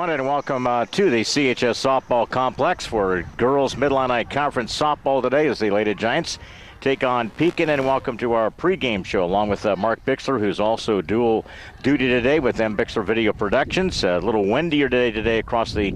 everyone, and welcome to the CHS Softball Complex for Girls Mid-Atlantic Conference Softball today as the Lady Giants take on Pekin, and welcome to our pregame show along with Mark Bixler, who's also dual duty today with MBIXLER Video Productions. A little windier today across the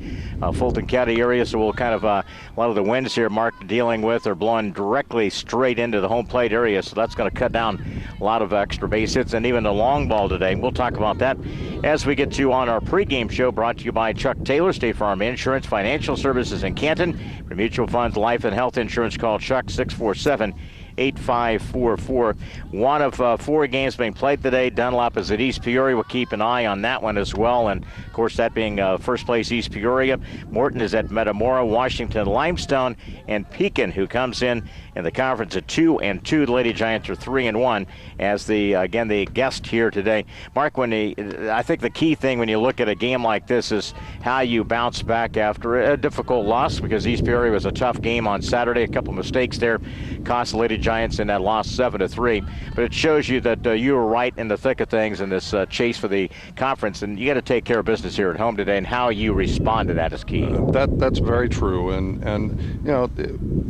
Fulton County area, so we'll kind of a lot of the winds here Mark dealing with are blowing directly straight into the home plate area, so that's going to cut down a lot of extra base hits and even the long ball today. We'll talk about that as we get to on our pregame show, brought to you by Chuck Taylor, State Farm Insurance, Financial Services in Canton. For mutual funds, life and health insurance, call Chuck 647-8544. One of four games being played today. Dunlop is at East Peoria. We'll keep an eye on that one as well. And, of course, that being first place East Peoria. Morton is at Metamora, Washington, Limestone, and Pekin, who comes in the conference at 2-2. The Lady Giants are 3-1 as again the guest here today. Mark, I think the key thing when you look at a game like this is how you bounce back after a difficult loss, because East Peoria was a tough game on Saturday. A couple mistakes there cost the Lady Giants in that loss 7-3. But it shows you that you were right in the thick of things in this chase for the conference, and you got to take care of business here at home today, and how you respond to that is key. That's very true, and you know,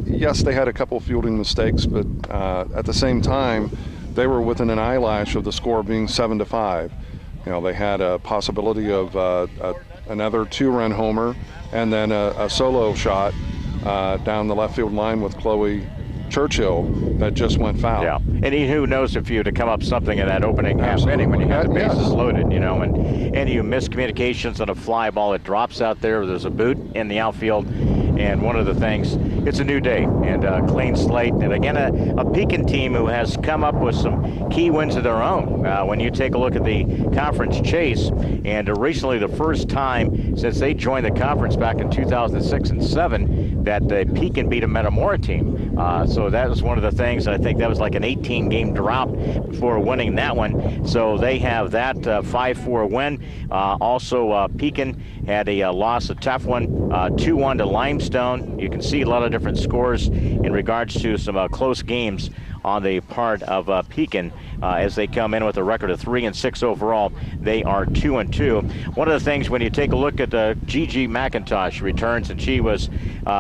yes, they had a couple fielding mistakes, but at the same time, they were within an eyelash of the score being 7-5. You know, they had a possibility of another two-run homer, and then a solo shot down the left field line with Chloe Churchill that just went foul. Yeah, and who knows if you to come up something in that opening half inning when you have the bases loaded, you know, and you miss communications on a fly ball, it drops out there. There's a boot in the outfield, and one of the things, it's a new day and a clean slate, and again a Pekin team who has come up with some key wins of their own. When you take a look at the conference chase, and recently the first time since they joined the conference back in 2006 and 7 that Pekin beat a Metamora team. So that was one of the things. I think that was like an 18-game drought before winning that one. So they have that 5-4 win. Also, Pekin had a loss, a tough one, 2-1 to Limestone. You can see a lot of different scores in regards to some close games on the part of Pekin as they come in with a record of 3-6 overall. They are 2-2. One of the things when you take a look at Gigi McIntosh returns, and she was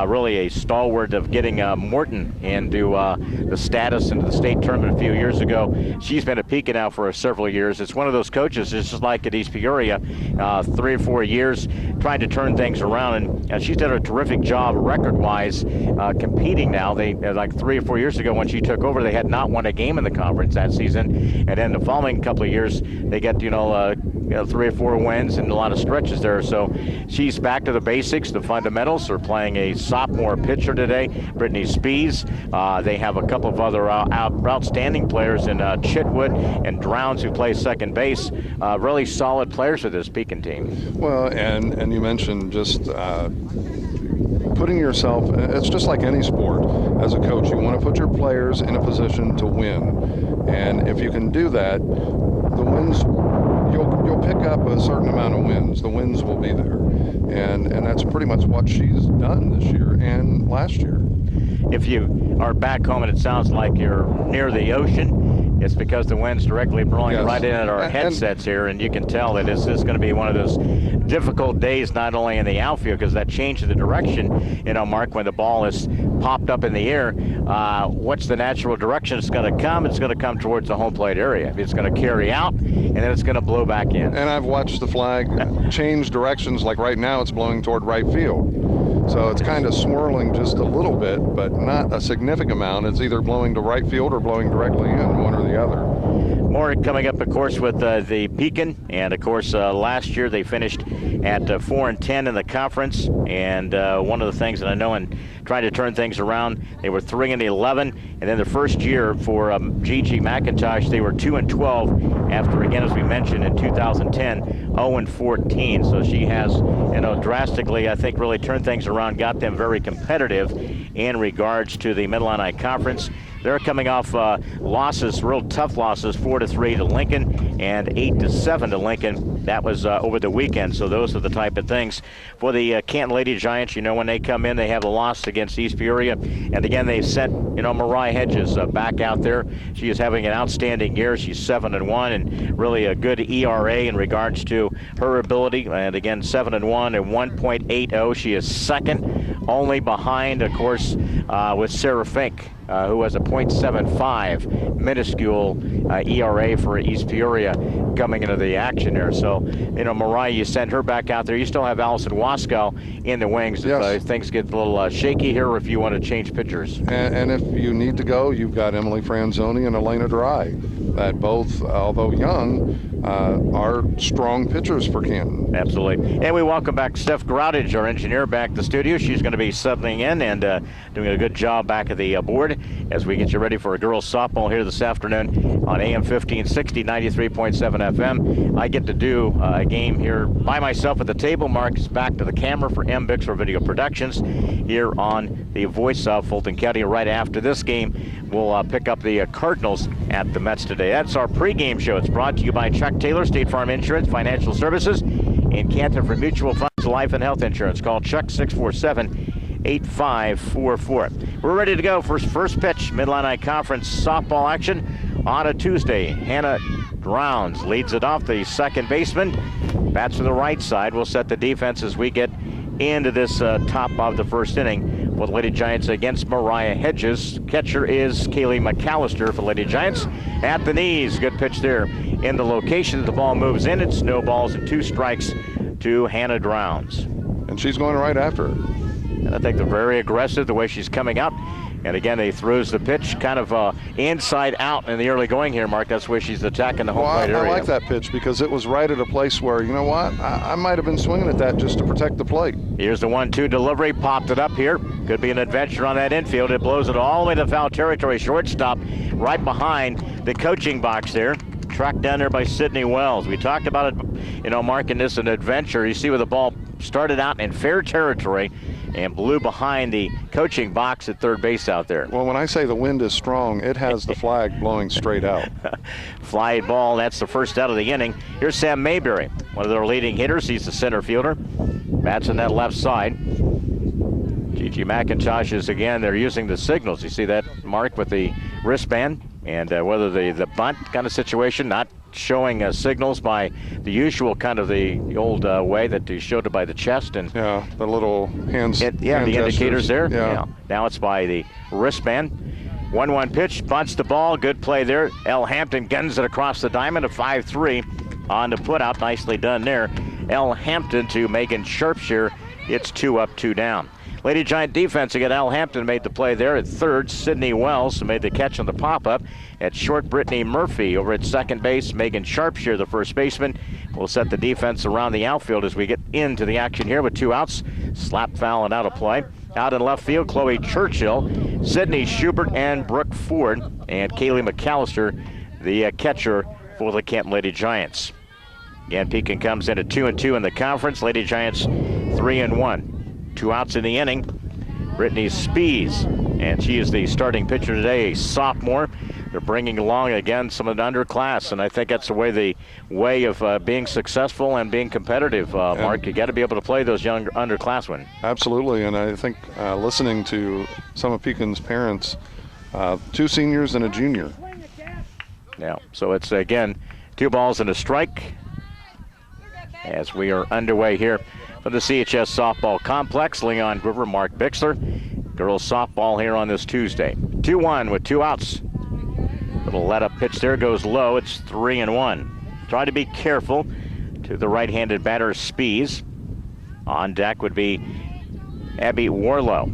really a stalwart of getting Morton into the status into the state tournament a few years ago. She's been at Pekin now for several years. It's one of those coaches, just like at East Peoria, 3 or 4 years trying to turn things around, and she's done a terrific job record-wise competing now. They like 3 or 4 years ago when she took over, they had not won a game in the conference that season, and then the following couple of years they get 3 or 4 wins and a lot of stretches there. So she's back to the basics, the fundamentals. They're playing a sophomore pitcher today, Brittany Spees. They have a couple of other outstanding players in Chitwood and Drowns, who play second base. Really solid players for this Pekin team. Well, and you mentioned just putting yourself, it's just like any sport. As a coach, you want to put your players in a position to win, and if you can do that, the wins, you'll pick up a certain amount of wins. The wins will be there, and that's pretty much what she's done this year and last year. If you are back home and it sounds like you're near the ocean, it's because the wind's directly blowing right in at our headsets here, and you can tell that this is going to be one of those difficult days, not only in the outfield, because that changes the direction, Mark, when the ball is popped up in the air. What's the natural direction it's going to come? It's going to come towards the home plate area. It's going to carry out, and then it's going to blow back in. And I've watched the flag change directions. Like right now, it's blowing toward right field. So it's kind of swirling just a little bit, but not a significant amount. It's either blowing to right field or blowing directly in, one or the other. More coming up, of course, with the Pekin, and of course last year they finished at 4-10 in the conference, and one of the things that I know in trying to turn things around, they were 3-11, and then the first year for Gigi McIntosh, they were 2-12 after, again, as we mentioned, in 2010, 0-14. So she has, drastically, I think, really turned things around, got them very competitive in regards to the Mid-Atlantic Conference. They're coming off losses, real tough losses, 4-3 to Lincoln and 8-7 to Lincoln. That was over the weekend, so those are the type of things. For the Canton Lady Giants, when they come in, they have a loss against against East Peoria. And again, they sent, Mariah Hedges back out there. She is having an outstanding year. She's 7-1 and really a good ERA in regards to her ability. And again, 7-1 and 1.80. She is second, only behind, of course, with Sarah Fink, who has a .75 minuscule ERA for East Peoria coming into the action there. So, Mariah, you send her back out there. You still have Allison Waskow in the wings if things get a little shaky here, or if you want to change pitchers. And if you need to go, you've got Emily Franzoni and Elena Dry, that both, although young, are strong pitchers for Canton. Absolutely. And we welcome back Steph Groudage, our engineer, back to the studio. She's going to be settling in and doing a good job back at the board as we get you ready for a girls softball here this afternoon on AM 1560, 93.7 FM. I get to do a game here by myself at the table. Mark is back to the camera for MBIXLER Video Productions here on the voice of Fulton County. Right after this game, we'll pick up the Cardinals at the Mets today. That's our pregame show. It's brought to you by Chuck Taylor, State Farm Insurance, Financial Services, and Canton for Mutual Funds, Life and Health Insurance. Call Chuck 647-8544. We're ready to go for first pitch, Mid-Illini Conference softball action on a Tuesday. Hannah Drowns leads it off. The second baseman bats to the right side. We'll set the defense as we get into this top of the first inning with Lady Giants against Mariah Hedges. Catcher is Kaylee McAllister for Lady Giants. At the knees, good pitch there in the location. The ball moves in. It snowballs and 2 strikes to Hannah Drowns. And she's going right after her. And I think they're very aggressive the way she's coming out. And again, he throws the pitch kind of inside out in the early going here, Mark. That's where she's attacking the home plate area. I like that pitch because it was right at a place where, you know what, I might have been swinging at that just to protect the plate. Here's the 1-2 delivery, popped it up here. Could be an adventure on that infield. It blows it all the way to foul territory. Shortstop right behind the coaching box there. Tracked down there by Sydney Wells. We talked about it, Mark, in this an adventure. You see where the ball started out in fair territory and blew behind the coaching box at third base out there. Well, when I say the wind is strong, it has the flag blowing straight out. Fly ball, that's the first out of the inning. Here's Sam Mayberry, one of their leading hitters. He's the center fielder. Bats on that left side. Gigi McIntosh is again, they're using the signals. You see that, Mark, with the wristband? And whether the bunt kind of situation, not showing signals by the usual kind of the old way that you showed it by the chest. And yeah, the little hands. The indicators there. Yeah. Now it's by the wristband. 1-1 pitch, bunts the ball, good play there. L. Hampton guns it across the diamond, a 5-3 on the putout. Nicely done there. L. Hampton to Megan Sharpshire. It's 2 up, 2 down. Lady Giant defense again. Al Hampton made the play there at third. Sydney Wells made the catch on the pop-up. At short, Brittany Murphy over at second base. Megan Sharpshire, the first baseman, will set the defense around the outfield as we get into the action here with 2 outs. Slap foul and out of play. Out in left field, Chloe Churchill, Sydney Schubert, and Brooke Ford. And Kaylee McAllister, the catcher for the Canton Lady Giants. Again, Pekin comes in at 2-2 in the conference. Lady Giants 3-1. 2 outs in the inning. Brittany Spees, and she is the starting pitcher today, a sophomore. They're bringing along again some of the underclass, and I think that's the way of being successful and being competitive. Mark, you got to be able to play those young underclassmen. Absolutely, and I think listening to some of Pekin's parents, 2 seniors and a junior. Yeah, so it's again 2 balls and a strike as we are underway here for the CHS softball complex. Leon Groover, Mark Bixler. Girls softball here on this Tuesday. 2-1 with 2 outs. Little let-up pitch there, goes low. It's 3-1. Try to be careful to the right-handed batter, Spees. On deck would be Abby Warlow.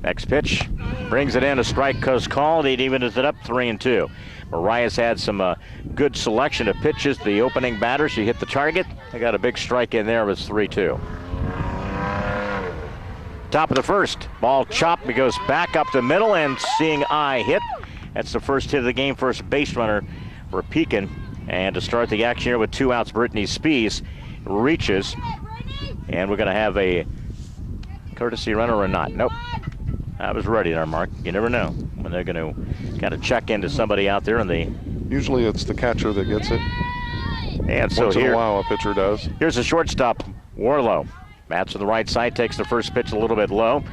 Next pitch, brings it in. A strike goes called. It evens it up 3-2. Mariah's had some good selection of pitches. The opening batter, she hit the target. They got a big strike in there. It was 3-2. Top of the first, ball chopped. It goes back up the middle, and seeing eye hit. That's the first hit of the game, first base runner for Pekin. And to start the action here with 2 outs, Brittany Spees reaches. And we're going to have a courtesy runner or not. Nope. I was ready there, Mark. You never know when they're going to kind of check into somebody out there. Usually it's the catcher that gets it. And so once in a while a pitcher does. Here's a shortstop, Warlow. Bats to the right side, takes the first pitch a little bit low.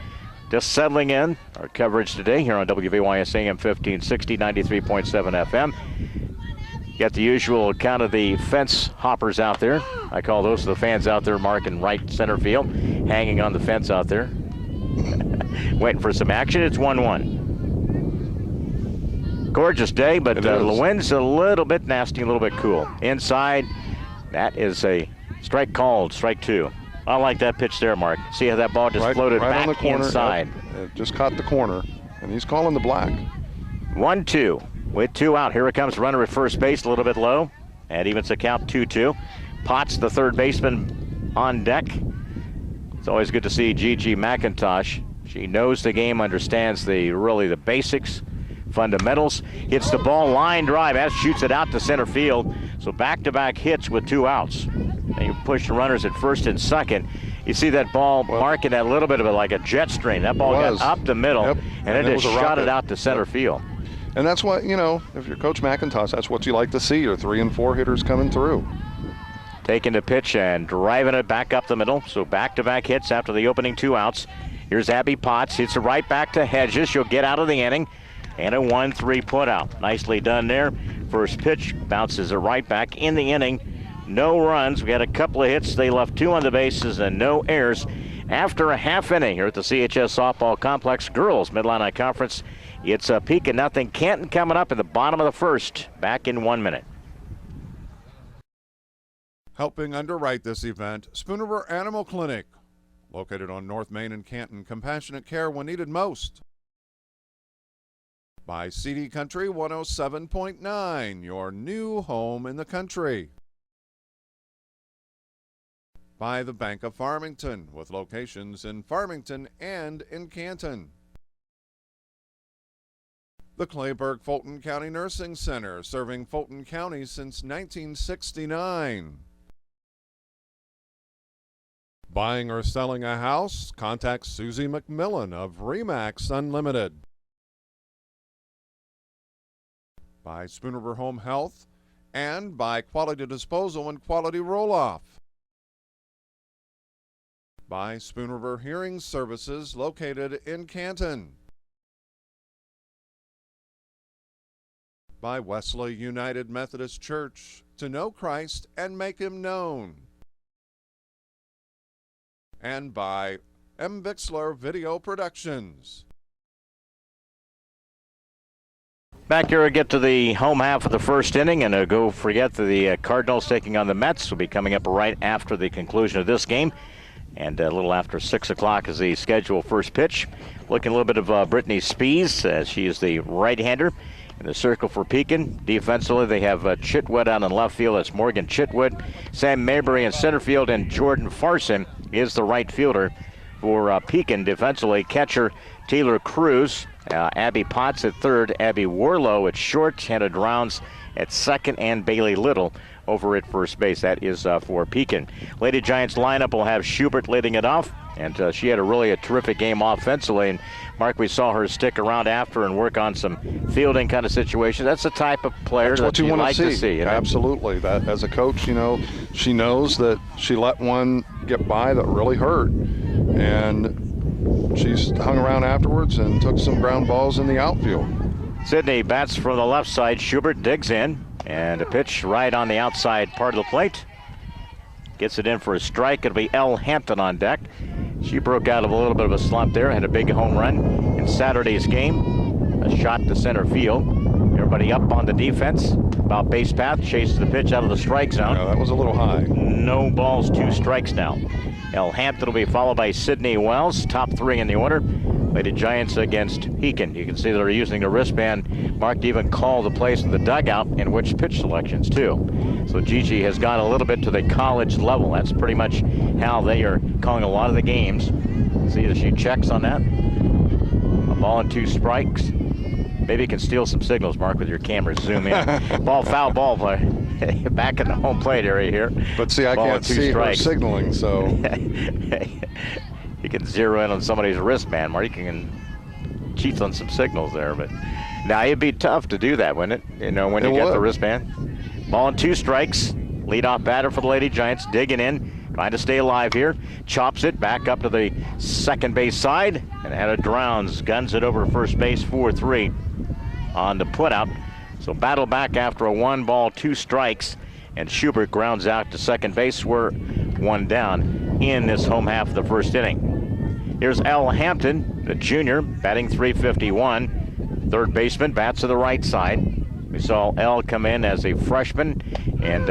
Just settling in. Our coverage today here on WVYS AM 1560, 93.7 FM. Got the usual count of the fence hoppers out there. I call those the fans out there marking right center field, hanging on the fence out there. Waiting for some action. It's 1-1. Gorgeous day, but the wind's a little bit nasty, a little bit cool. Inside, that is a strike called, strike 2. I like that pitch there, Mark. See how that ball just floated back on the corner, inside. Yep. It just caught the corner, and he's calling the black. 1-2 with 2 out. Here it comes, runner at first base, a little bit low. And evens the count 2-2. Potts, the third baseman, on deck. It's always good to see Gigi McIntosh. She knows the game, understands the basics, fundamentals. Hits the ball, line drive, as shoots it out to center field. So back-to-back hits with 2 outs. And you push the runners at first and second. You see that ball marking a little bit of it like a jet stream. That ball got up the middle, and it just shot it out to center field. And that's what, if you're Coach McIntosh, that's what you like to see, your 3 and 4 hitters coming through. Taking the pitch and driving it back up the middle. So back-to-back hits after the opening 2 outs. Here's Abby Potts. Hits it right back to Hedges. She'll get out of the inning. And a 1-3 put out. Nicely done there. First pitch bounces it right back in the inning. No runs. We had a couple of hits. They left 2 on the bases and no errors. After a half inning here at the CHS Softball Complex Girls Mid-Atlantic Conference, it's a Pekin nothing. Canton coming up in the bottom of the first. Back in 1 minute. Helping underwrite this event, Spooner Animal Clinic, located on North Main in Canton. Compassionate care when needed most. By CD Country 107.9, your new home in the country. By the Bank of Farmington, with locations in Farmington and in Canton. The Clayburgh Fulton County Nursing Center, serving Fulton County since 1969. Buying or selling a house? Contact Susie McMillan of Remax Unlimited. By Spooner Home Health, and by Quality Disposal and Quality Roll-Off. By Spooner Hearing Services, located in Canton. By Wesley United Methodist Church, to know Christ and make Him known. And by MBIXLER Video Productions. Back here, we get to the home half of the first inning, and go forget the Cardinals taking on the Mets will be coming up right after the conclusion of this game. And a little after 6 o'clock is the scheduled first pitch. Looking a little bit of Brittany Spees, as she is the right-hander. In the circle for Pekin. Defensively, they have Chitwood out in left field. That's Morgan Chitwood. Sam Mayberry in center field, and Jordan Farson is the right fielder for Pekin. Defensively, catcher Taylor Cruz. Abby Potts at third. Abby Warlow at short. Hannah Drowns at second, and Bailey Little over at first base. That is for Pekin. Lady Giants lineup will have Schubert leading it off, and she had a terrific game offensively. And Mark, we saw her stick around after and work on some fielding kind of situations. That's the type of player that you like to see. You know? Absolutely. That as a coach, she knows that she let one get by that really hurt, and she's hung around afterwards and took some ground balls in the outfield. Sydney bats from the left side. Schubert digs in, and a pitch right on the outside part of the plate. Gets it in for a strike. It'll be Elle Hampton on deck. She broke out of a little bit of a slump there, had a big home run in Saturday's game. A shot to center field. Everybody up on the defense. About base path, chases the pitch out of the strike zone. Yeah, that was a little high. No balls, 2 strikes now. Elle Hampton will be followed by Sydney Wells, top 3 in the order. Lady Giants against Pekin. You can see they're using the wristband, Mark, to even call the plays in the dugout and which pitch selections, too. So Gigi has gone a little bit to the college level. That's pretty much how they are calling a lot of the games. See that she checks on that. A ball and 2 strikes. Maybe you can steal some signals, Mark, with your camera. Zoom in. Foul ball play. Back in the home plate area here. But see, I can't see her signaling, so. You can zero in on somebody's wristband, Mark. You can cheat on some signals there, but now it'd be tough to do that, wouldn't it? When you get the wristband. Ball and 2 strikes. Leadoff batter for the Lady Giants, digging in. trying to stay alive here. Chops it back up to the second base side, and had it drowns. Guns it over to first base, 4-3 on the putout. So battle back after a 1 ball, 2 strikes, and Schubert grounds out to second base. We're 1 down in this home half of the first inning. Here's Al Hampton, the junior, batting .351. Third baseman, bats to the right side. We saw L come in as a freshman and,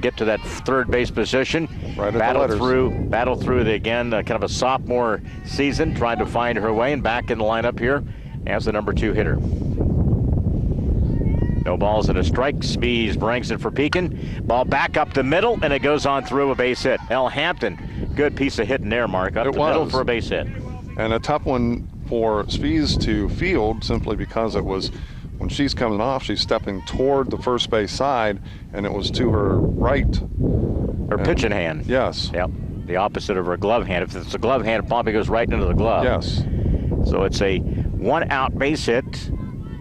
get to that third base position. Right, battle through again, kind of a sophomore season, trying to find her way, and back in the lineup here as the number 2 hitter. No balls and a strike. Spees brings it for Pekin. Ball back up the middle, and it goes on through, a base hit. L. Hampton, good piece of hitting there, Mark. Up the middle for a base hit. And a tough one for Spees to field, simply because it was, when she's coming off, she's stepping toward the first base side, and it was to her right. Her pitching hand. Yes. Yep. The opposite of her glove hand. If it's a glove hand, it probably goes right into the glove. Yes. So it's a 1-out base hit.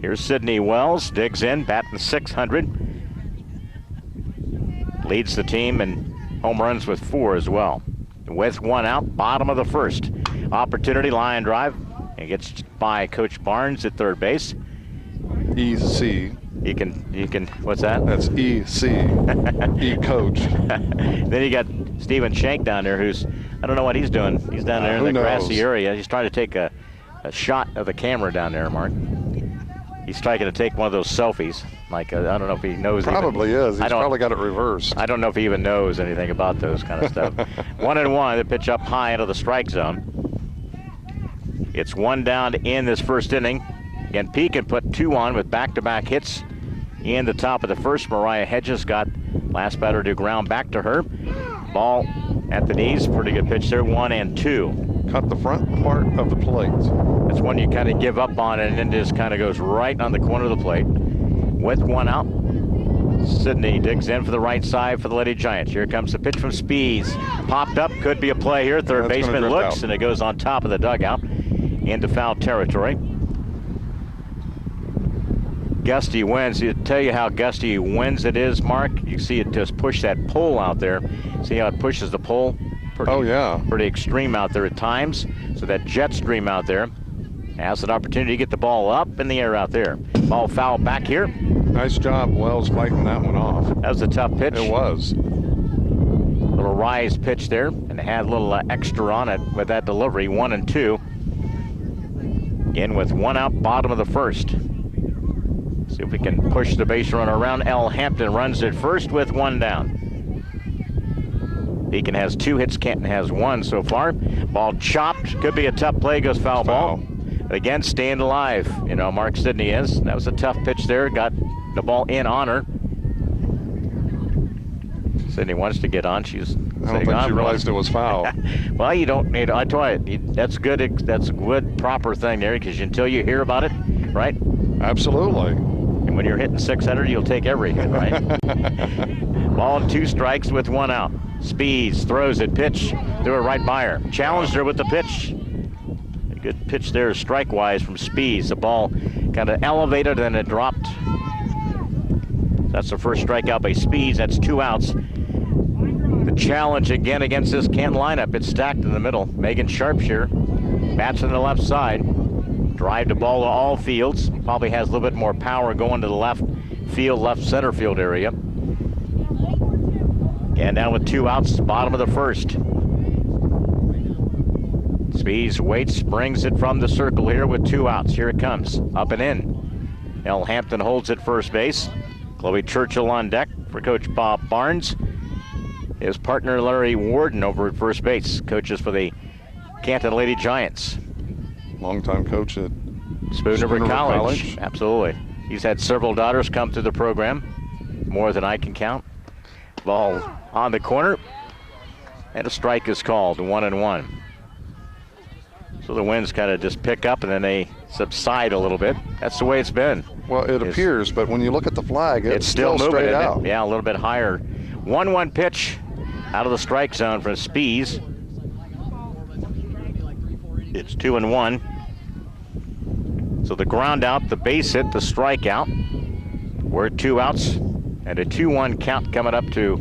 Here's Sydney Wells, digs in, batting .600. Leads the team in home runs with 4 as well. With 1 out, bottom of the first. Opportunity, line drive, and gets by Coach Barnes at third base. E.C. You can, what's that? That's E.C. E-Coach. Then you got Stephen Shank down there, who's, I don't know what he's doing. He's down there in the grassy area. He's trying to take a shot of the camera down there, Mark. He's trying to take one of those selfies. Like, I don't know if he knows. Probably is. He's probably got it reversed. I don't know if he even knows anything about those kind of stuff. 1-1, the pitch up high into the strike zone. It's 1 down in this first inning. Again, Pekin put 2 on with back-to-back hits in the top of the first. Mariah Hedges got last batter to ground back to her. Ball at the knees. Pretty good pitch there. 1-2. Cut the front part of the plate. That's one you kind of give up on, and then just kind of goes right on the corner of the plate. With 1 out, Sydney digs in for the right side for the Lady Giants. Here comes the pitch from Spees. Popped up, could be a play here. Third baseman looks, and it goes on top of the dugout into foul territory. Gusty winds. You tell you how gusty winds it is, Mark. You see it just push that pole out there. See how it pushes the pole? Pretty extreme out there at times. So that jet stream out there has an opportunity to get the ball up in the air out there. Ball foul back here. Nice job, Wells, fighting that one off. That was a tough pitch. It was. Little rise pitch there, and it had a little extra on it with that delivery. 1-2. Again with 1 out, bottom of the first. See if we can push the base runner around. L. Hampton runs it first with 1 down. Pekin has 2 hits, Canton has 1 so far. Ball chopped, could be a tough play, goes foul ball. Again, staying alive, Mark Sidney is. That was a tough pitch there, got the ball in on her. Sydney wants to get on, she's I don't think she realized it was foul. Well, you don't need, I tell you, that's good, that's a good, proper thing there, because until you hear about it, right? Absolutely. And when you're hitting .600, you'll take every hit, right? Ball and 2 strikes with 1 out. Speeds, throws it, pitch, threw it right by her. Challenged her with the pitch. A good pitch there, strike-wise from Speeds. The ball kind of elevated and it dropped. That's the first strikeout by Speeds. That's 2 outs. The challenge again against this Canton lineup. It's stacked in the middle. Megan Sharpshire bats on the left side. Drive the ball to all fields. Probably has a little bit more power going to the left field, left center field area. And now with 2 outs, bottom of the first. Speeds waits, brings it from the circle here with 2 outs. Here it comes, up and in. L. Hampton holds at first base. Chloe Churchill on deck for Coach Bob Barnes. His partner Larry Warden over at first base. Coaches for the Canton Lady Giants. Longtime coach at Spoon River College. Absolutely. He's had several daughters come through the program, more than I can count. Ball on the corner, and a strike is called, 1-1. So the winds kind of just pick up and then they subside a little bit. That's the way it's been. Well, it appears, but when you look at the flag, it's still moving, straight out. Yeah, a little bit higher. 1-1 pitch out of the strike zone from Spees. It's 2-1. So the ground out, the base hit, the strikeout. We're at 2 outs and a 2-1 count coming up to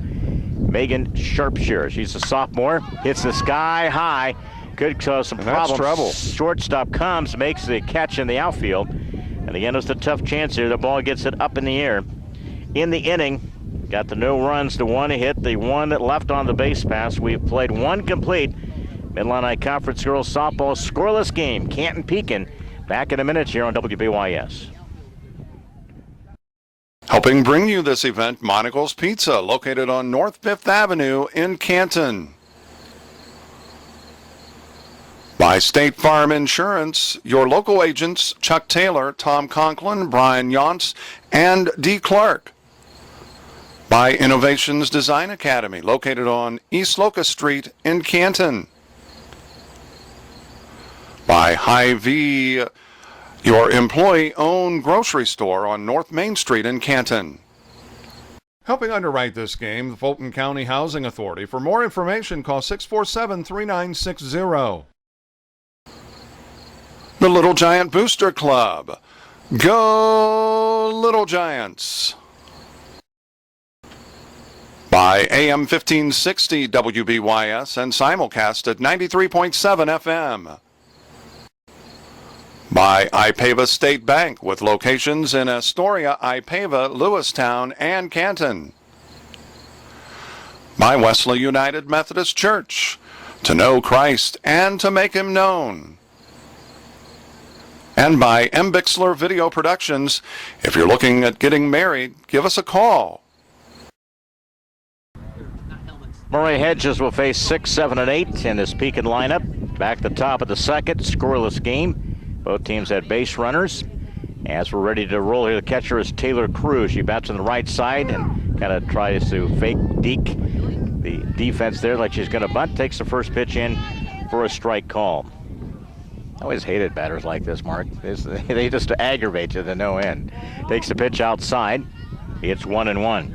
Megan Sharpshear. She's a sophomore, hits the sky high, could cause some problems. That's trouble. Shortstop comes, makes the catch in the outfield, and again, it's a tough chance here. The ball gets it up in the air. In the inning, got the no runs, the one hit, the one that left on the base pass. We've played one complete Mid-Illini Conference Girls Softball scoreless game. Canton Pekin back in a minute here on WBYS. Helping bring you this event, Monocle's Pizza, located on North 5th Avenue in Canton. By State Farm Insurance, your local agents Chuck Taylor, Tom Conklin, Brian Yonts, and D. Clark. By Innovations Design Academy, located on East Locust Street in Canton. By Hy-Vee, your employee-owned grocery store on North Main Street in Canton. Helping underwrite this game, the Fulton County Housing Authority. For more information, call 647-3960. The Little Giant Booster Club. Go Little Giants. By AM 1560 WBYS and simulcast at 93.7 FM. By Ipava State Bank, with locations in Astoria, Ipava, Lewistown, and Canton. By Wesley United Methodist Church, to know Christ and to make him known. And by MBIXLER Video Productions. If you're looking at getting married, give us a call. Mariah Hedges will face 6, 7, and 8 in this Pekin lineup. Back the top of the second, scoreless game. Both teams had base runners. As we're ready to roll here, the catcher is Taylor Cruz. She bats on the right side and kind of tries to fake deke the defense there like she's going to bunt. Takes the first pitch in for a strike call. I always hated batters like this, Mark. They just aggravate you to no end. Takes the pitch outside. It's 1-1.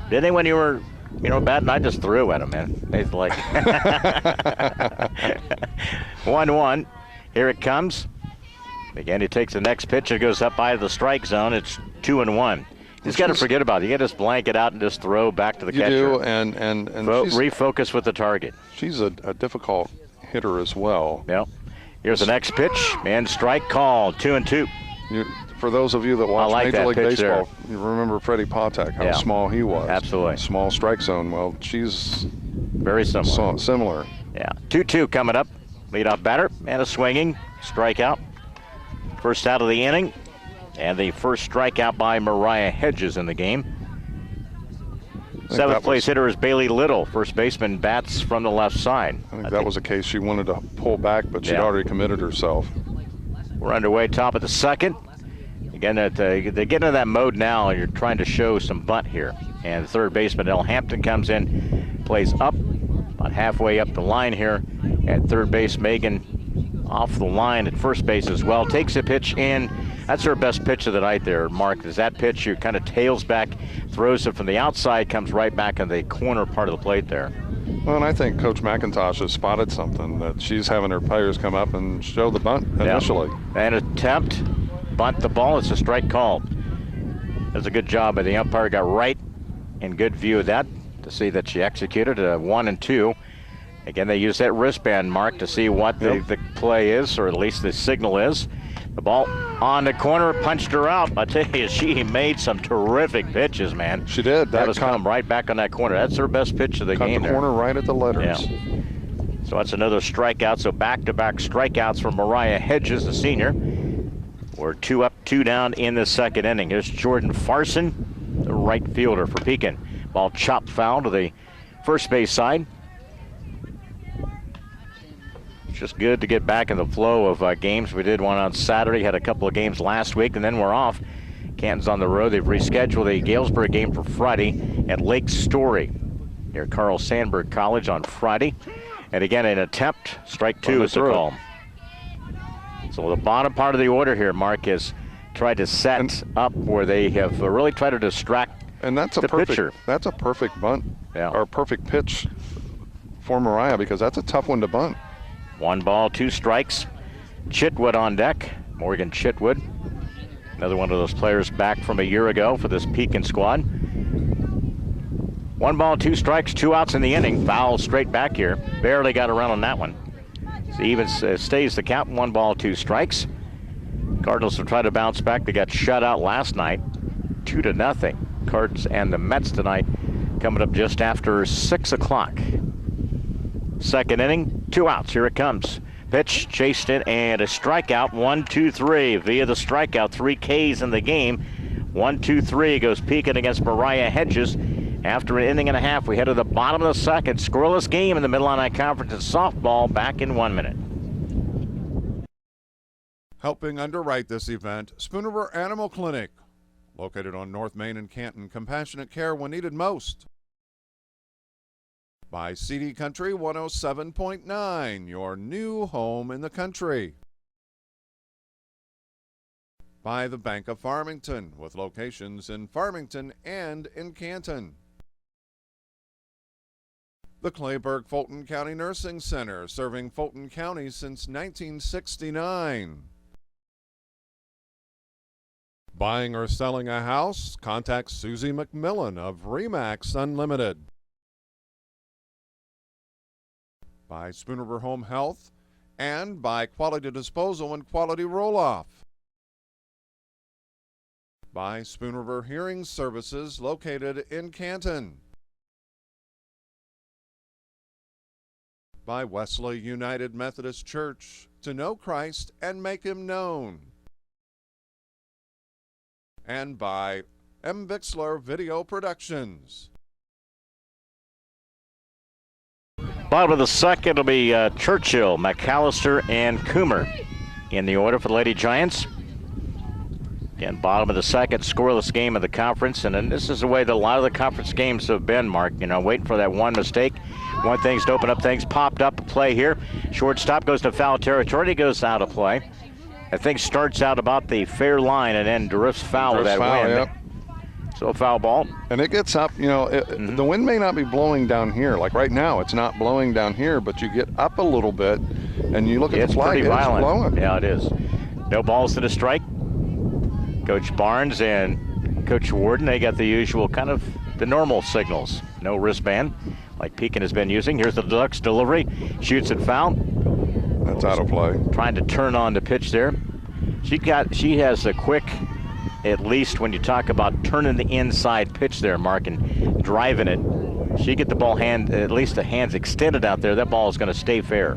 Didn't they when you were, batting? I just threw at him, man. It's like 1-1. Here it comes. Again, he takes the next pitch. It goes up by the strike zone. It's 2-1. He's got to forget about it. You got to just blank it out and just throw back to the catcher. You do, and refocus with the target. She's a difficult hitter as well. Yep. Here's the next pitch, and strike call, 2-2. For those of you that watch Major League Baseball, you remember Freddie Patek, how small he was. Absolutely. Small strike zone. Well, she's very similar. Yeah. 2-2 coming up. Leadoff batter and a swinging strikeout. First out of the inning, and the first strikeout by Mariah Hedges in the game. Seventh place hitter is Bailey Little. First baseman bats from the left side. I think that was a case she wanted to pull back, but she'd already committed herself. We're underway, top of the second. Again, they get into that mode now. You're trying to show some bunt here. And the third baseman, El Hampton, comes in, plays up, about halfway up the line here. At third base, Megan off the line at first base as well. Takes a pitch in. That's her best pitch of the night there, Mark. Is that pitch, she kind of tails back, throws it from the outside, comes right back in the corner part of the plate there. Well, and I think Coach McIntosh has spotted something, that she's having her players come up and show the bunt initially. An attempt, bunt the ball. It's a strike call. That's a good job, but the umpire got right in good view of that to see that she executed a 1-2. Again, they use that wristband, Mark, to see what the play is, or at least the signal is. The ball on the corner, punched her out. I tell you, she made some terrific pitches, man. She did. That was come right back on that corner. That's her best pitch of the game the corner right at the letters. Yeah. So that's another strikeout. So back-to-back strikeouts from Mariah Hedges, the senior. We're 2 up, 2 down in the second inning. Here's Jordan Farson, the right fielder for Pekin. Ball chopped foul to the first base side. Just good to get back in the flow of games. We did one on Saturday, had a couple of games last week, and then we're off. Canton's on the road. They've rescheduled a Galesburg game for Friday at Lake Story near Carl Sandburg College on Friday. And again, an attempt, strike 2 is the call. So the bottom part of the order here, Mark, has tried to set up where they have really tried to distract the pitcher. That's a perfect bunt, or perfect pitch for Mariah, because that's a tough one to bunt. 1 ball, 2 strikes. Chitwood on deck. Morgan Chitwood. Another one of those players back from a year ago for this Pekin squad. 1 ball, 2 strikes, 2 outs in the inning. Foul straight back here. Barely got around on that one. So even stays the count. 1 ball, 2 strikes. Cardinals will try to bounce back. They got shut out last night, 2-0. Cards and the Mets tonight coming up just after 6 o'clock. Second inning, 2 outs. Here it comes. Pitch, chased it, and a strikeout. 1-2-3 via the strikeout. 3 Ks in the game. 1-2-3 goes Pekin against Mariah Hedges. After an inning and a half, we head to the bottom of the second. Scoreless game in the Mid-Atlantic Conference in softball. Back in 1 minute. Helping underwrite this event, Spooner Animal Clinic, located on North Main and Canton. Compassionate care when needed most. By CD Country 107.9, your new home in the country. By the Bank of Farmington, with locations in Farmington and in Canton. The Clayburgh Fulton County Nursing Center, serving Fulton County since 1969. Buying or selling a house? Contact Susie McMillan of Remax Unlimited. By Spooner Home Health, and by Quality Disposal and Quality Roll-Off. By Spooner Hearing Services, located in Canton. By Wesley United Methodist Church, to know Christ and make Him known. And by MBIXLER Video Productions. Bottom of the second, it'll be Churchill, McAllister, and Coomer in the order for the Lady Giants. Again, bottom of the second, scoreless game of the conference. And then this is the way that a lot of the conference games have been, Mark. You know, waiting for that one mistake. Want things to open up things. Popped up a play here. Shortstop goes to foul territory. He goes out of play. I think starts out about the fair line and then drifts foul with that wind. Yep. So a foul ball. And it gets up, you know, the wind may not be blowing down here. Like right now, it's not blowing down here, but you get up a little bit and you look at the flag, it's violent. Blowing. Yeah, it is. No balls to the strike. Coach Barnes and Coach Warden, they got the usual kind of the normal signals. No wristband like Pekin has been using. Here's the Ducks delivery. Shoots it foul. That's out of play. Trying to turn on the pitch there. She has a quick, at least when you talk about turning the inside pitch there, Mark, and driving it. She get the ball at least the hands extended out there, that ball is going to stay fair.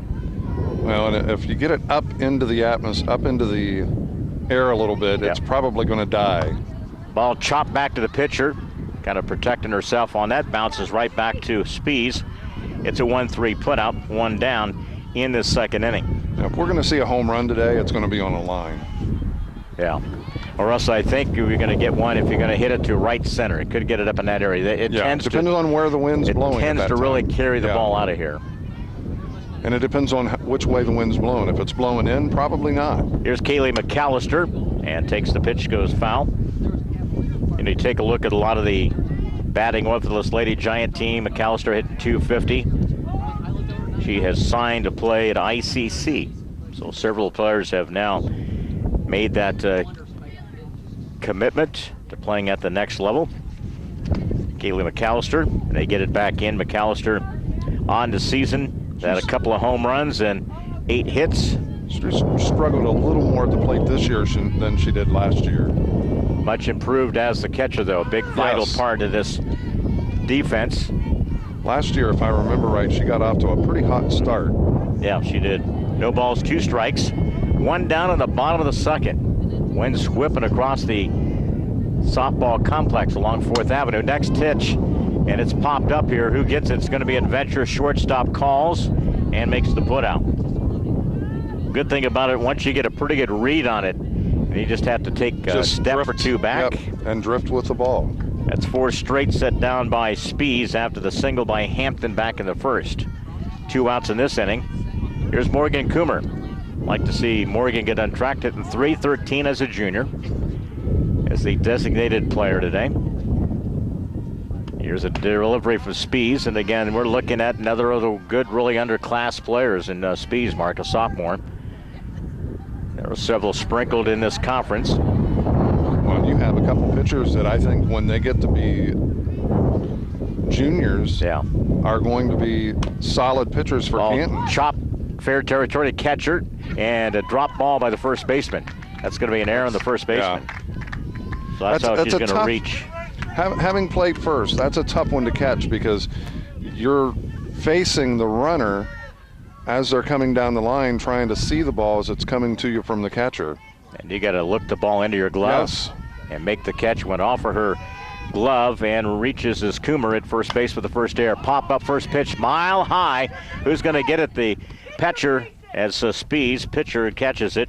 Well, and if you get it up into the atmosphere, up into the air a little bit, it's probably going to die. Ball chopped back to the pitcher, kind of protecting herself on that. Bounces right back to Spies. It's a 1-3 putout, 1 down in this second inning. Now, if we're going to see a home run today, it's going to be on a line. Yeah. Or else I think you're going to get one if you're going to hit it to right center. It could get it up in that area. It tends depending on where the wind's blowing. It tends to really carry the ball out of here. And it depends on which way the wind's blowing. If it's blowing in, probably not. Here's Kaylee McAllister and takes the pitch, goes foul. And you take a look at a lot of the batting off of this Lady Giant team. McAllister hitting .250. She has signed to play at ICC. So several players have now made that commitment to playing at the next level. Kaylee McAllister, and they get it back in. McAllister on the season. Had a couple of home runs and 8 hits. She struggled a little more at the plate this year than she did last year. Much improved as the catcher, though. A big vital part of this defense. Last year, if I remember right, she got off to a pretty hot start. Yeah, she did. No balls, 2 strikes. 1 down in the bottom of the second. Wind's whipping across the softball complex along 4th Avenue. Next pitch, and it's popped up here. Who gets it? It's going to be Adventure. Shortstop calls and makes the putout. Good thing about it, once you get a pretty good read on it, you just have to take a step or 2 back. Yep, and drift with the ball. That's 4 straight set down by Spies after the single by Hampton back in the first. 2 outs in this inning. Here's Morgan Coomer. Like to see Morgan get untracked in 3-13 as a junior, as the designated player today. Here's a delivery from Spies, and again, we're looking at another of the good, really underclass players in Spies, Mark, a sophomore. There are several sprinkled in this conference. Well, you have a couple pitchers that I think when they get to be juniors Yeah. are going to be solid pitchers for Canton. Chop, fair territory to catcher, and a drop ball by the first baseman. That's going to be an error on the first baseman. So that's how she's going to reach. Having played first, that's a tough one to catch because you're facing the runner as they're coming down the line, trying to see the ball as it's coming to you from the catcher. And you got to look the ball into your glove and make the catch. Went off of her glove and reaches as Coomer at first base with the first error. Pop up first pitch, mile high. Who's going to get it? The catcher as Spees, pitcher, catches it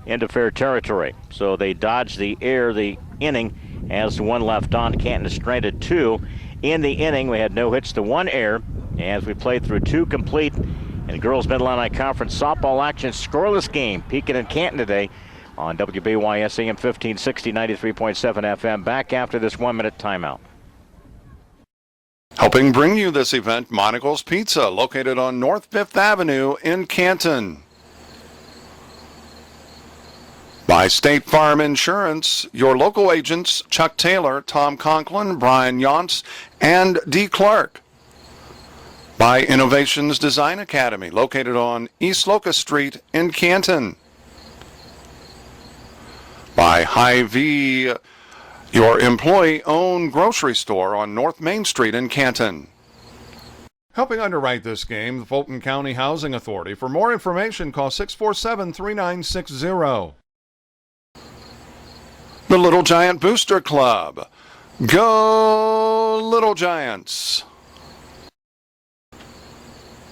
into fair territory. So they dodge the error, the inning, as one left on. Canton is stranded 2 in the inning. We had no hits to 1 error as we played through 2 complete in girls Mid-Atlantic Conference softball action. Scoreless game, Pekin and Canton today on WBYS AM 1560, 93.7 FM. Back after this 1-minute timeout. Helping bring you this event, Monocle's Pizza, located on North 5th Avenue in Canton. By State Farm Insurance, your local agents Chuck Taylor, Tom Conklin, Brian Yonts, and D. Clark. By Innovations Design Academy, located on East Locust Street in Canton. By Hy-Vee, your employee-owned grocery store on North Main Street in Canton. Helping underwrite this game, the Fulton County Housing Authority. For more information, call 647-3960. The Little Giant Booster Club. Go Little Giants.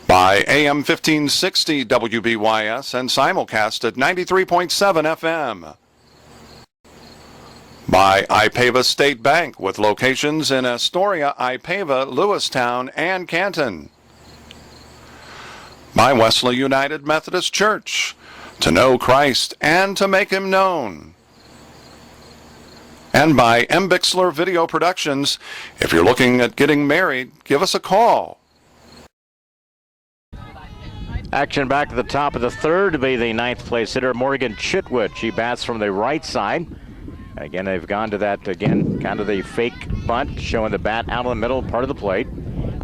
By AM 1560 WBYS and simulcast at 93.7 FM. By Ipava State Bank with locations in Astoria, Ipava, Lewistown, and Canton. By Wesley United Methodist Church. To know Christ and to make him known. And by MBIXLER Video Productions. If you're looking at getting married, give us a call. Action back at the top of the third to be the 9th place hitter, Morgan Chitwood. She bats from the right side. Again, they've gone to that, kind of the fake bunt, showing the bat out in the middle part of the plate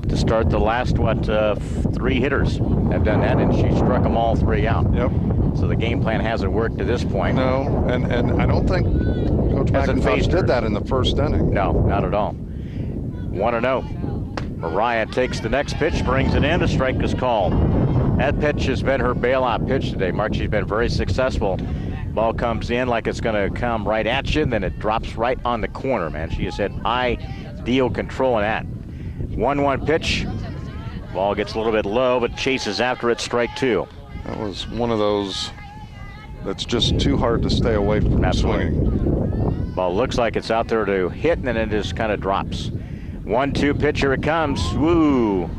to start the last, 3 hitters have done that, and she struck them all 3 out. Yep. So the game plan hasn't worked to this point. No, and I don't think Coach McIntosh did that in the first inning. No, not at all. 1-0. Mariah takes the next pitch, brings it in, a strike is called. That pitch has been her bailout pitch today, Mark. She's been very successful. Ball comes in like it's going to come right at you, and then it drops right on the corner, man. She has had ideal control in that. 1-1 pitch. Ball gets a little bit low, but chases after it, strike 2. That was one of those that's just too hard to stay away from swinging. Ball looks like it's out there to hit, and then it just kind of drops. 1-2 pitch, here it comes. Woo!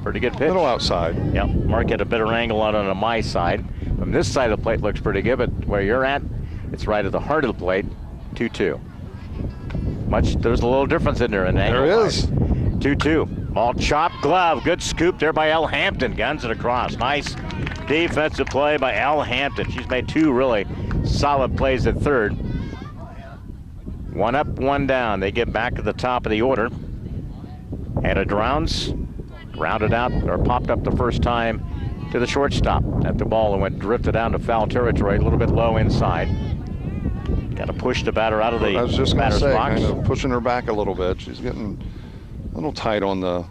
Pretty good pitch. A little outside. Yep, Mark had a better angle on it on my side. From this side of the plate looks pretty good, but where you're at, it's right at the heart of the plate. 2-2. There's a little difference in there. There is. 2-2. Ball chopped, glove. Good scoop there by Elle Hampton. Guns it across. Nice defensive play by Elle Hampton. She's made 2 really solid plays at third. 1 up, 1 down. They get back to the top of the order. Hannah Drowns grounded out, or popped up the first time to the shortstop at the ball and went drifted down to foul territory, a little bit low inside. Got to push the batter out of the I was just going to say, box. kind of pushing her back a little bit. She's getting a little tight on the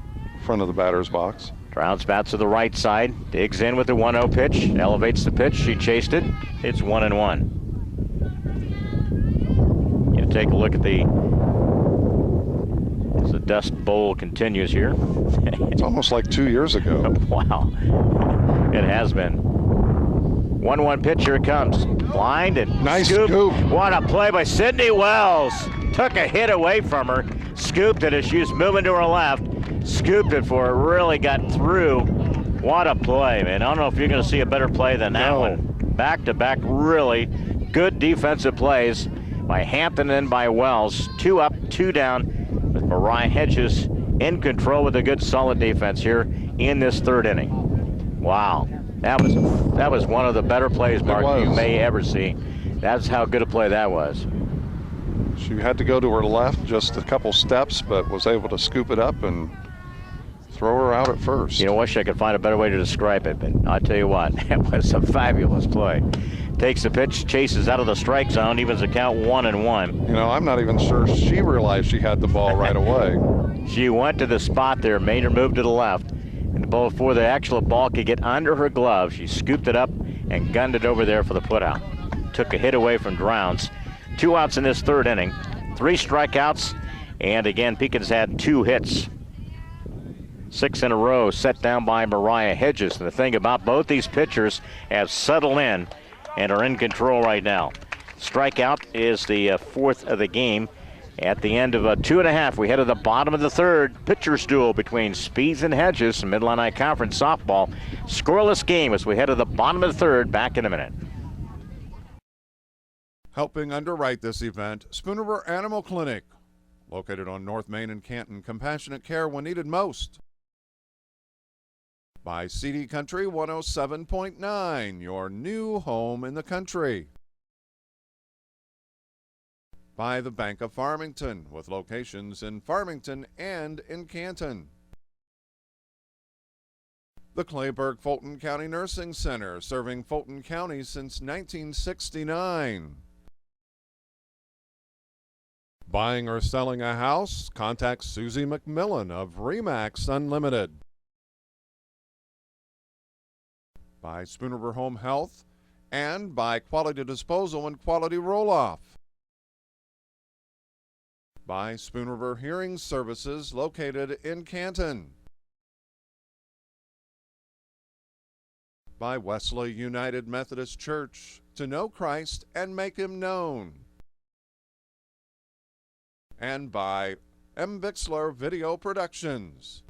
front of the batter's box. Drowns bats to the right side, digs in with the 1-0 pitch, elevates the pitch. She chased it. It's 1-1. You take a look at as the Dust Bowl continues here. It's almost like 2 years ago. Wow, it has been. 1-1 pitch, here it comes. Blind and nice scoop. What a play by Sydney Wells. Took a hit away from her, scooped it as she was moving to her left, scooped it for her, really got through. What a play, man. I don't know if you're going to see a better play than that one. Back-to-back really good defensive plays by Hampton and by Wells. 2 up, 2 down, with Mariah Hedges in control with a good solid defense here in this third inning. Wow, that was one of the better plays, Mark, you may ever see. That's how good a play that was. She had to go to her left just a couple steps, but was able to scoop it up and throw her out at first. You know, wish I could find a better way to describe it, but I'll tell you what, it was a fabulous play. Takes the pitch, chases out of the strike zone, evens the count 1-1. You know, I'm not even sure she realized she had the ball right away. She went to the spot there, made her move to the left, and before the actual ball could get under her glove, she scooped it up and gunned it over there for the putout. Took a hit away from Drowns. 2 outs in this third inning, 3 strikeouts, and again, Pekin's had 2 hits. 6 in a row set down by Mariah Hedges. And the thing about both these pitchers have settled in and are in control right now. Strikeout is the 4th of the game. At the end of 2.5, we head to the bottom of the third. Pitchers duel between Speeds and Hedges, Mid-Atlantic Conference softball. Scoreless game as we head to the bottom of the third. Back in a minute. Helping underwrite this event, Spooner Animal Clinic, located on North Main and Canton. Compassionate care when needed most. By CD Country 107.9, your new home in the country. By the Bank of Farmington, with locations in Farmington and in Canton. The Clayburgh-Fulton County Nursing Center, serving Fulton County since 1969. Buying or selling a house? Contact Susie McMillan of RE/MAX Unlimited. By Spooner Home Health, and by Quality Disposal and Quality Roll-Off. By Spooner Hearing Services, located in Canton. By Wesley United Methodist Church, to know Christ and make Him known. And by MBIXLER Video Productions.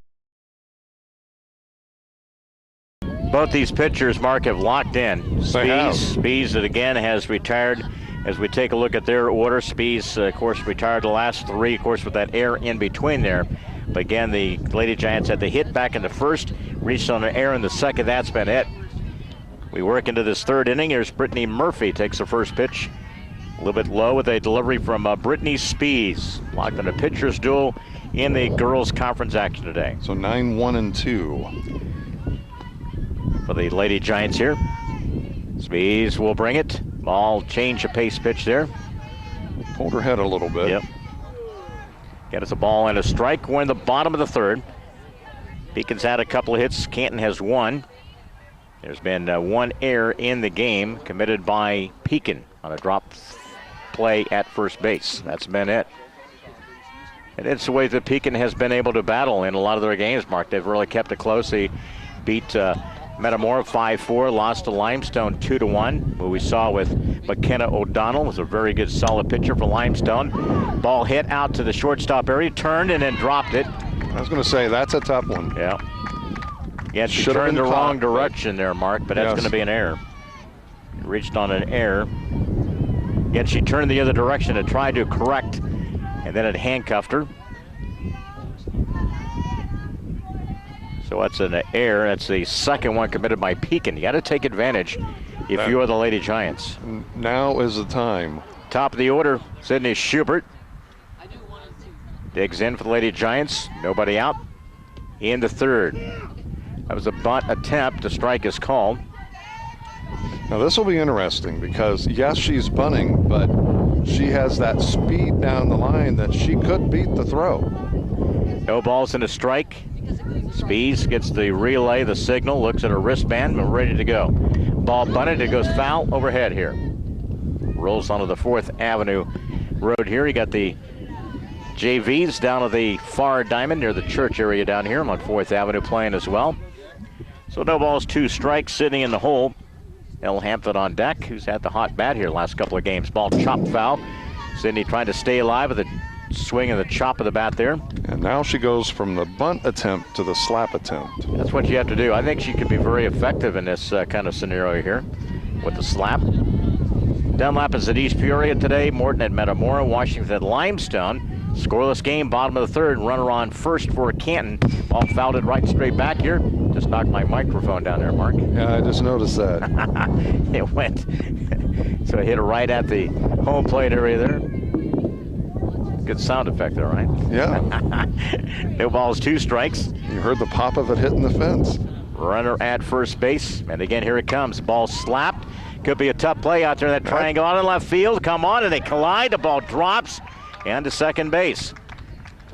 Both these pitchers, Mark, have locked in. Spees that again has retired. As we take a look at their order, Spees, of course, retired the last 3, of course, with that error in between there. But again, the Lady Giants had the hit back in the first, reached on an error in the second. That's been it. We work into this third inning. Here's Brittany Murphy, takes the first pitch. A little bit low with a delivery from Brittany Spees. Locked in a pitcher's duel in the girls' conference action today. So 9-1-2. For the Lady Giants here. Spees will bring it. Ball change of pace pitch there. Pulled her head a little bit. Yep. Get us a ball and a strike. We're in the bottom of the third. Pekin's had a couple of hits. Canton has 1. There's been 1 error in the game committed by Pekin on a drop play at first base. That's been it. And it's the way that Pekin has been able to battle in a lot of their games, Mark. They've really kept it close. They beat Metamora 5-4, lost to Limestone 2-1. What we saw with McKenna O'Donnell was a very good, solid pitcher for Limestone. Ball hit out to the shortstop area, turned and then dropped it. I was going to say, that's a tough one. Yeah. Yeah, she turned the wrong direction there, Mark, but that's going to be an error. Reached on an error. Yet she turned the other direction and tried to correct, and then it handcuffed her. So that's an error. That's the second one committed by Pekin. You got to take advantage if you are the Lady Giants. Now is the time. Top of the order, Sydney Schubert. Digs in for the Lady Giants. Nobody out in the third. That was a bunt attempt. The strike is called. Now this will be interesting because, yes, she's bunting, but she has that speed down the line that she could beat the throw. No balls and a strike. Spees gets the relay, the signal, looks at her wristband, and we're ready to go. Ball bunted, it goes foul overhead here. Rolls onto the 4th Avenue road here. You got the JVs down at the far diamond near the church area down here on 4th Avenue playing as well. So no balls, 2 strikes, sitting in the hole. El Hampton on deck, who's had the hot bat here last couple of games. Ball chopped foul. Sydney trying to stay alive with a swing and the chop of the bat there. And now she goes from the bunt attempt to the slap attempt. That's what you have to do. I think she could be very effective in this kind of scenario here with the slap. Dunlap is at East Peoria today. Morton at Metamora. Washington at Limestone. Scoreless game, bottom of the third. Runner on first for Canton. Ball fouled it right straight back here. Just knocked my microphone down there, Mark. Yeah, I just noticed that. It went. So it hit it right at the home plate area there. Good sound effect there, right? Yeah. No balls, 2 strikes. You heard the pop of it hitting the fence. Runner at first base. And again, here it comes. Ball slapped. Could be a tough play out there. That triangle on in left field. Come on, and they collide. The ball drops and to second base.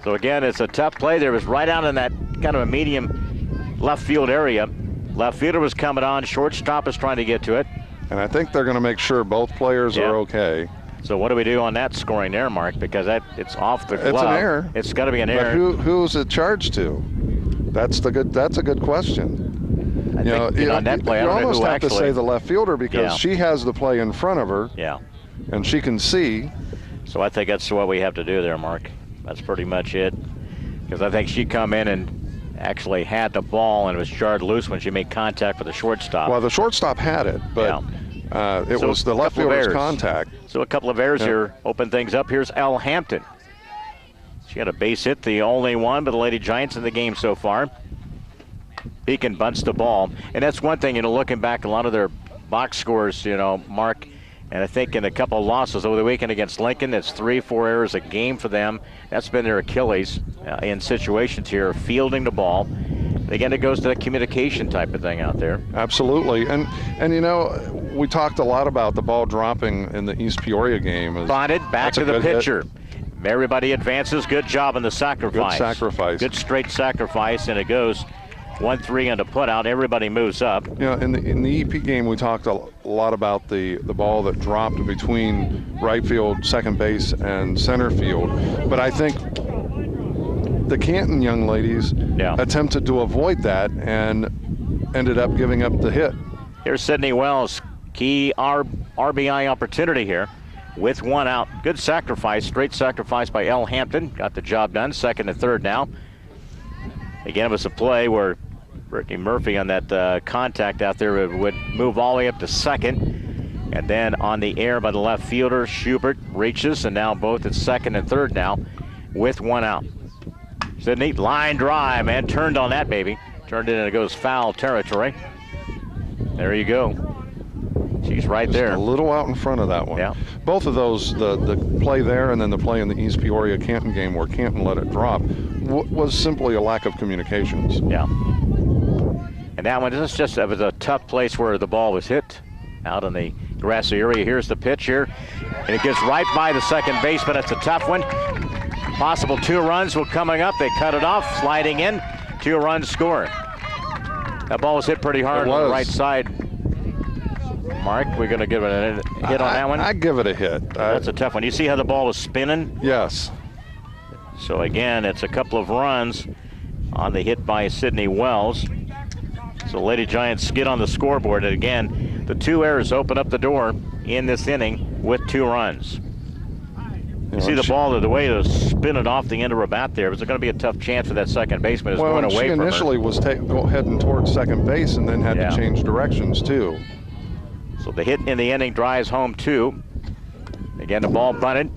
So again, it's a tough play. There was right out in that kind of a medium left field area. Left fielder was coming on. Shortstop is trying to get to it. And I think they're going to make sure both players are okay. So what do we do on that scoring there, Mark? Because it's off the glove. It's an error. It's got to be an error. But who's it charged to? That's a good question. I think, on that play, I you don't know almost who have actually, to say the left fielder because she has the play in front of her. Yeah. And she can see. So I think that's what we have to do there, Mark. That's pretty much it. Because I think she come in and actually had the ball and it was jarred loose when she made contact with the shortstop. Well, the shortstop had it, but it was the left fielder's contact. So a couple of errors here open things up. Here's Elle Hampton. She had a base hit, the only one, but the Lady Giants in the game so far. Pekin bunts the ball. And that's one thing, looking back, a lot of their box scores, Mark, and I think in a couple of losses over the weekend against Lincoln, it's 3-4 errors a game for them. That's been their Achilles in situations here, fielding the ball. Again, it goes to that communication type of thing out there. Absolutely. And we talked a lot about the ball dropping in the East Peoria game. Bunted, back to the pitcher. Everybody advances. Good job on the sacrifice. Good sacrifice. Good straight sacrifice, and it goes 1-3 on the put out. Everybody moves up. In the EP game, we talked a lot about the ball that dropped between right field, second base, and center field. But I think the Canton young ladies attempted to avoid that and ended up giving up the hit. Here's Sydney Wells. Key RBI opportunity here with 1 out. Good sacrifice, straight sacrifice by Elle Hampton. Got the job done, second and third now. Again, it was a play where Brittany Murphy on that contact out there would move all the way up to second. And then on the air by the left fielder, Schubert reaches, and now both at second and third now with 1 out. Sydney, line drive, and turned on that baby. Turned it and it goes foul territory. There you go. She's right there. A little out in front of that one. Yeah. Both of those, the play there and then the play in the East Peoria Canton game where Canton let it drop, was simply a lack of communications. Yeah. And that one, it was a tough place where the ball was hit out in the grassy area. Here's the pitch here. And it gets right by the second baseman. It's a tough one. Possible 2 runs were coming up. They cut it off, sliding in. 2 runs scored. That ball was hit pretty hard on the right side. Mark, we're going to give it a hit on that one? I'd give it a hit. That's a tough one. You see how the ball was spinning? Yes. So again, it's a couple of runs on the hit by Sydney Wells. So Lady Giants get on the scoreboard. And again, the 2 errors open up the door in this inning with 2 runs. You see the ball, the way it was spinning off the end of her bat there. Was it going to be a tough chance for that second baseman? It was going away from her. She initially was heading towards second base and then had to change directions too. So the hit in the inning drives home 2. Again, the ball bunted.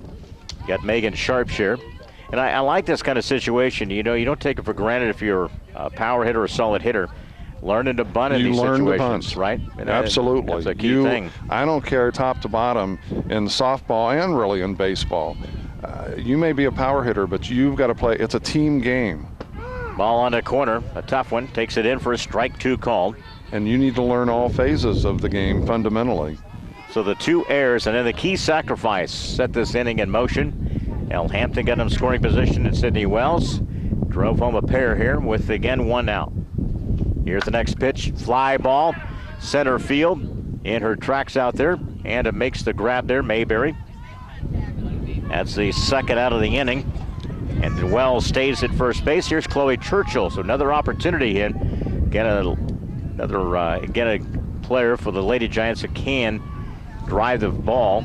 You got Megan Sharps here. And I like this kind of situation. You don't take it for granted if you're a power hitter or a solid hitter. Learning to bunt in these situations, right? And absolutely. That's a key thing. I don't care top to bottom in softball and really in baseball. You may be a power hitter, but you've got to play. It's a team game. Ball on the corner, a tough one. Takes it in for a strike 2 called. And you need to learn all phases of the game fundamentally. So the 2 errors and then the key sacrifice set this inning in motion. Elle Hampton got in scoring position and Sydney Wells drove home a pair here with, again, 1 out. Here's the next pitch, fly ball, center field, in her tracks out there, and it makes the grab there, Mayberry. That's the second out of the inning, and Wells stays at first base. Here's Chloe Churchill, so another opportunity here. Get a player for the Lady Giants that can drive the ball.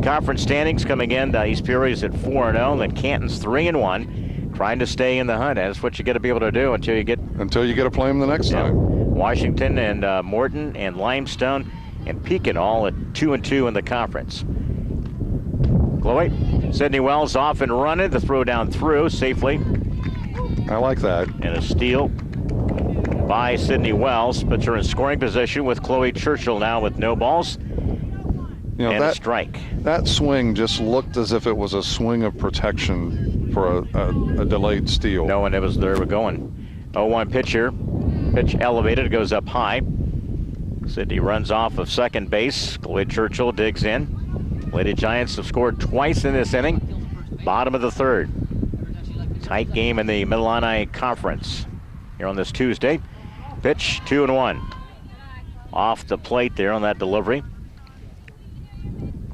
Conference standings coming in, East Peoria's at 4-0, then Canton's 3-1. Trying to stay in the hunt. That's what you got to be able to do until you get to play them the next time. Washington and Morton and Limestone and Pekin all at 2-2 in the conference. Chloe, Sydney Wells off and running. The throw down through safely. I like that. And a steal by Sydney Wells, puts her in scoring position with Chloe Churchill now with no balls. You know, and a that strike. That swing just looked as if it was a swing of protection for a delayed steal. Knowing it was there we're going. 0-1 pitch here. Pitch elevated, goes up high. Sydney runs off of second base. Lloyd Churchill digs in. Lady Giants have scored twice in this inning. Bottom of the third. Tight game in the Mid-Illini Conference here on this Tuesday. Pitch 2-1. Off the plate there on that delivery.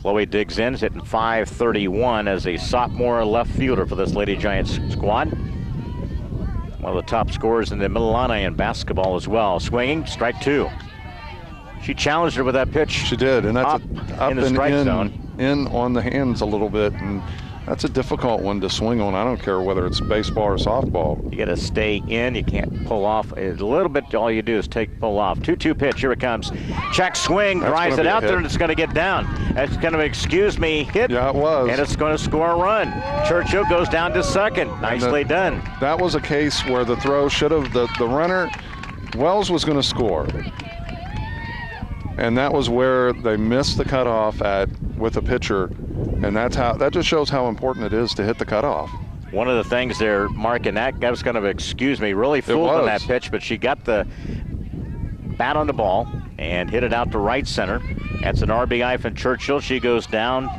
Chloe digs in, hitting .531 as a sophomore left fielder for this Lady Giants squad. One of the top scorers in the Mid-Illini in basketball as well. Swinging, strike 2. She challenged her with that pitch. She did, and that's up in the strike zone. In on the hands a little bit, and that's a difficult one to swing on. I don't care whether it's baseball or softball. You got to stay in. You can't pull off. A little bit, all you do is pull off. 2-2 pitch. Here it comes. Check swing. Drives it out there, and it's going to get down. That's going to, excuse me, hit. Yeah, it was. And it's going to score a run. Churchill goes down to second. Nicely done. That was a case where the throw should have, the runner, Wells was going to score. And that was where they missed the cutoff with the pitcher. And that just shows how important it is to hit the cutoff. One of the things there, Mark, and that was kind of, excuse me, really fooled on that pitch, but she got the bat on the ball and hit it out to right center. That's an RBI from Churchill. She goes down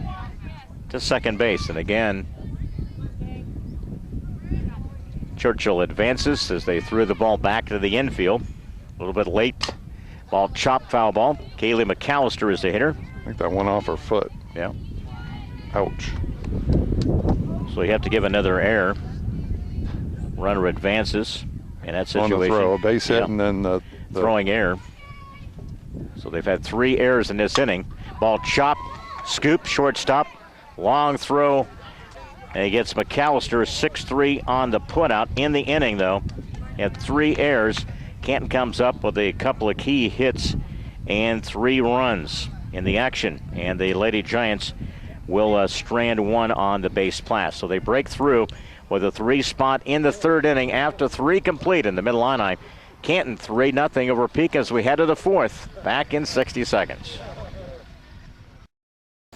to second base. And again, Churchill advances as they threw the ball back to the infield. A little bit late. Ball chopped, foul ball. Kaylee McAllister is the hitter. I think that went off her foot. Yeah. Ouch. So you have to give another error. Runner advances in that situation. On the throw, a base hit, and then the throwing error. So they've had 3 errors in this inning. Ball chopped, scoop, shortstop, long throw, and he gets McAllister 6-3 on the putout in the inning, though. He had 3 errors. Canton comes up with a couple of key hits and 3 runs in the action, and the Lady Giants will strand 1 on the base pass. So they break through with a 3 spot in the third inning after 3 complete in the Mid-Illini. Canton 3-0 over Pekin as we head to the 4th. Back in 60 seconds.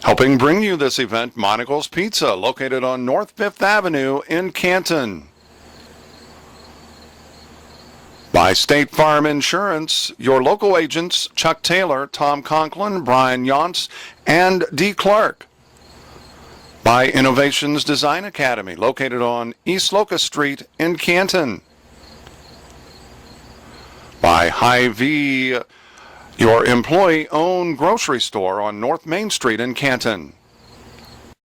Helping bring you this event, Monocle's Pizza, located on North 5th Avenue in Canton. By State Farm Insurance, your local agents Chuck Taylor, Tom Conklin, Brian Yonts, and D. Clark. By Innovations Design Academy, located on East Locust Street in Canton. By Hy-Vee, your employee-owned grocery store on North Main Street in Canton.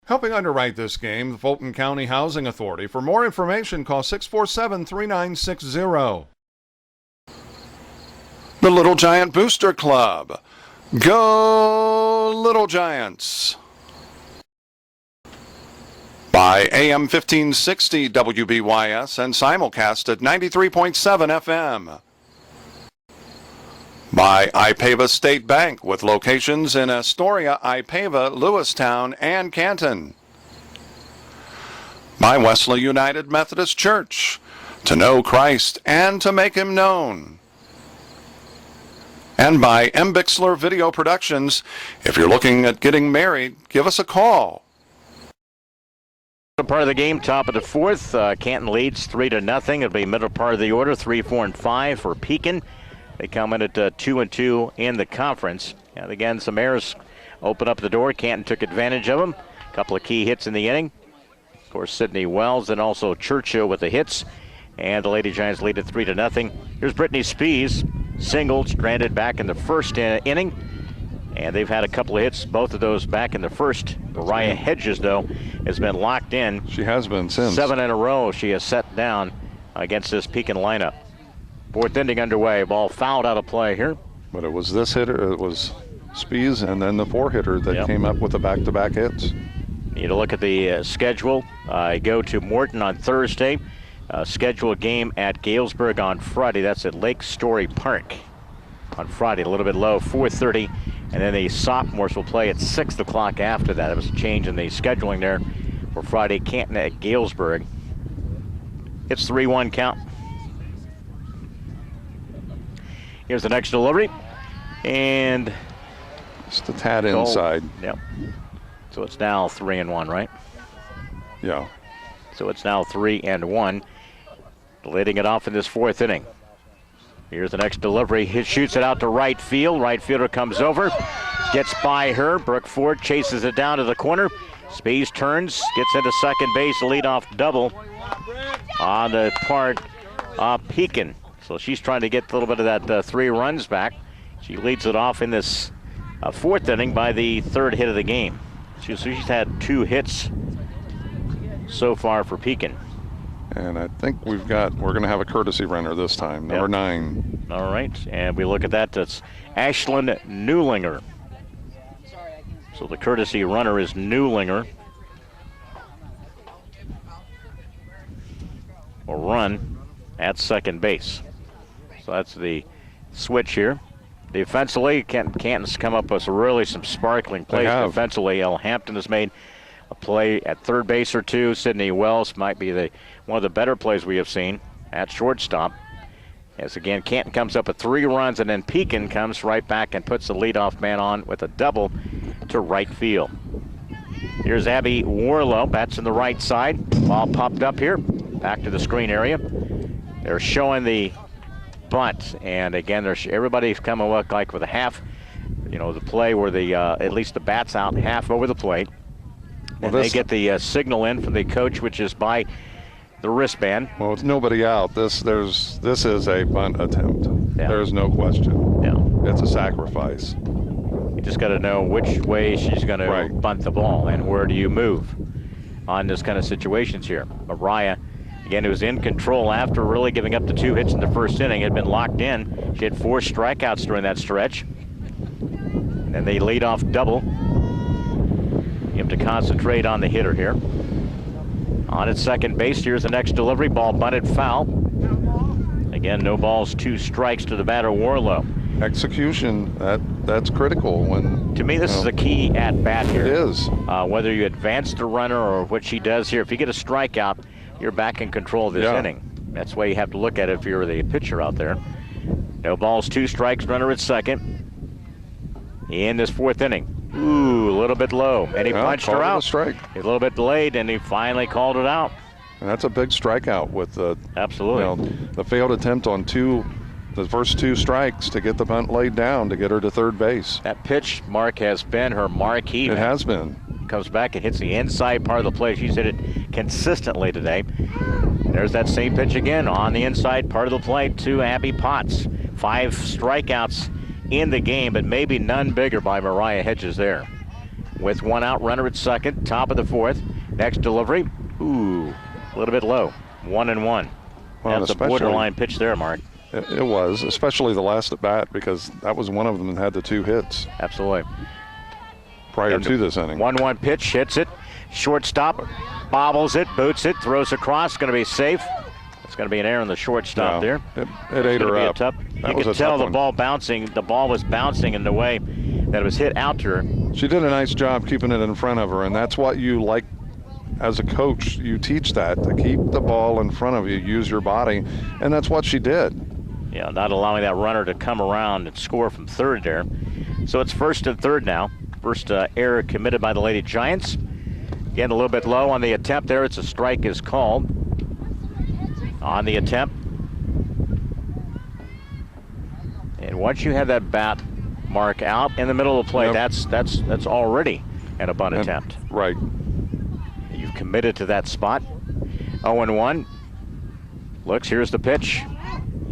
Helping underwrite this game, the Fulton County Housing Authority. For more information, call 647-3960. The Little Giant Booster Club. Go Little Giants. By AM 1560 WBYS and simulcast at 93.7 FM. By Ipava State Bank with locations in Astoria, Ipava, Lewistown, and Canton. By Wesley United Methodist Church. To know Christ and to make him known. And by MBIXLER Video Productions. If you're looking at getting married, give us a call. Part of the game, top of the 4th. Canton leads 3-0. It'll be middle part of the order, 3, 4, and 5 for Pekin. They come in at 2-2 in the conference. And again, some errors open up the door. Canton took advantage of them. A couple of key hits in the inning. Of course, Sydney Wells and also Churchill with the hits. And the Lady Giants lead at 3-0. Here's Brittany Spees. Single, stranded back in the first inning. And they've had a couple of hits, both of those back in the first. Mariah Hedges, though, has been locked in. She has been since. 7 in a row she has set down against this Pekin lineup. 4th inning underway. Ball fouled out of play here. But it was this hitter, it was Spees, and then the 4-hitter that came up with the back-to-back hits. Need to look at the schedule. Go to Morton on Thursday. Schedule a game at Galesburg on Friday. That's at Lake Story Park on Friday. A little bit low, 4:30. And then the sophomores will play at 6 o'clock after that. It was a change in the scheduling there for Friday. Canton at Galesburg. It's 3-1 count. Here's the next delivery. And Just a tad inside. Yep. So it's now 3-1, right? Yeah. So it's now 3-1. Leading it off in this fourth inning. Here's the next delivery. He shoots it out to right field. Right fielder comes over, gets by her. Brooke Ford chases it down to the corner. Spees turns, gets into second base, leadoff double on the part of Pekin. So she's trying to get a little bit of that 3 runs back. She leads it off in this fourth inning by the 3rd hit of the game. She's had 2 hits so far for Pekin. And I think we're going to have a courtesy runner this time, number 9. All right, and we look at that. That's Ashlyn Newlinger. So the courtesy runner is Newlinger. Will run at second base. So that's the switch here. Defensively, Canton's come up with really some sparkling plays defensively. El Hampton has made a play at third base or 2. Sydney Wells might be one of the better plays we have seen at shortstop. As again, Canton comes up with 3 runs, and then Pekin comes right back and puts the leadoff man on with a double to right field. Here's Abby Warlow, bats in the right side. Ball popped up here, back to the screen area. They're showing the bunt, and again, everybody's coming like with a half, the play where at least the bat's out half over the plate. And they get the signal in from the coach, which is by the wristband. Well, with nobody out, this is a bunt attempt. Yeah. There's no question. Yeah. It's a sacrifice. You just got to know which way she's going to bunt the ball and where do you move on this kind of situations here. Mariah, again, who was in control after really giving up the 2 hits in the first inning, had been locked in. She had 4 strikeouts during that stretch. And then they lead off double. You have to concentrate on the hitter here. On at second base, here's the next delivery. Ball bunted foul. Again, no balls, 2 strikes to the batter, Warlow. Execution, that's critical. To me, this is a key at bat here. It is. Whether you advance the runner or what she does here, if you get a strikeout, you're back in control of this inning. That's the way you have to look at it if you're the pitcher out there. No balls, 2 strikes, runner at second. In this fourth inning. Ooh, a little bit low. And he punched her out. Strike. He's a little bit delayed, and he finally called it out. And that's a big strikeout with the the failed attempt on the first 2 strikes to get the bunt laid down to get her to third base. That pitch, Mark, has been her marquee. It has been. Comes back and hits the inside part of the plate. She's hit it consistently today. There's that same pitch again on the inside part of the plate to Abby Potts. 5 strikeouts in the game, but maybe none bigger by Mariah Hedges there. With 1 out, runner at second, top of the 4th. Next delivery, ooh, a little bit low. 1-1. Well, that's a borderline pitch there, Mark. It was, especially the last at bat, because that was one of them that had the 2 hits. Absolutely. Prior to this inning. 1-1 pitch, hits it. Shortstop, bobbles it, boots it, throws across, going to be safe. It's going to be an error on the shortstop there. It ate her up. You can tell the ball bouncing. The ball was bouncing in the way that it was hit out to her. She did a nice job keeping it in front of her, and that's what you like as a coach. You teach that, to keep the ball in front of you, use your body, and that's what she did. Yeah, not allowing that runner to come around and score from third there. So it's first and third now. First error committed by the Lady Giants. Again, a little bit low on the attempt there. It's a strike is called on the attempt. And once you have that bat mark out in the middle of the play, that's already an bunt attempt. Right. You've committed to that spot. 0-1. Looks, here's the pitch.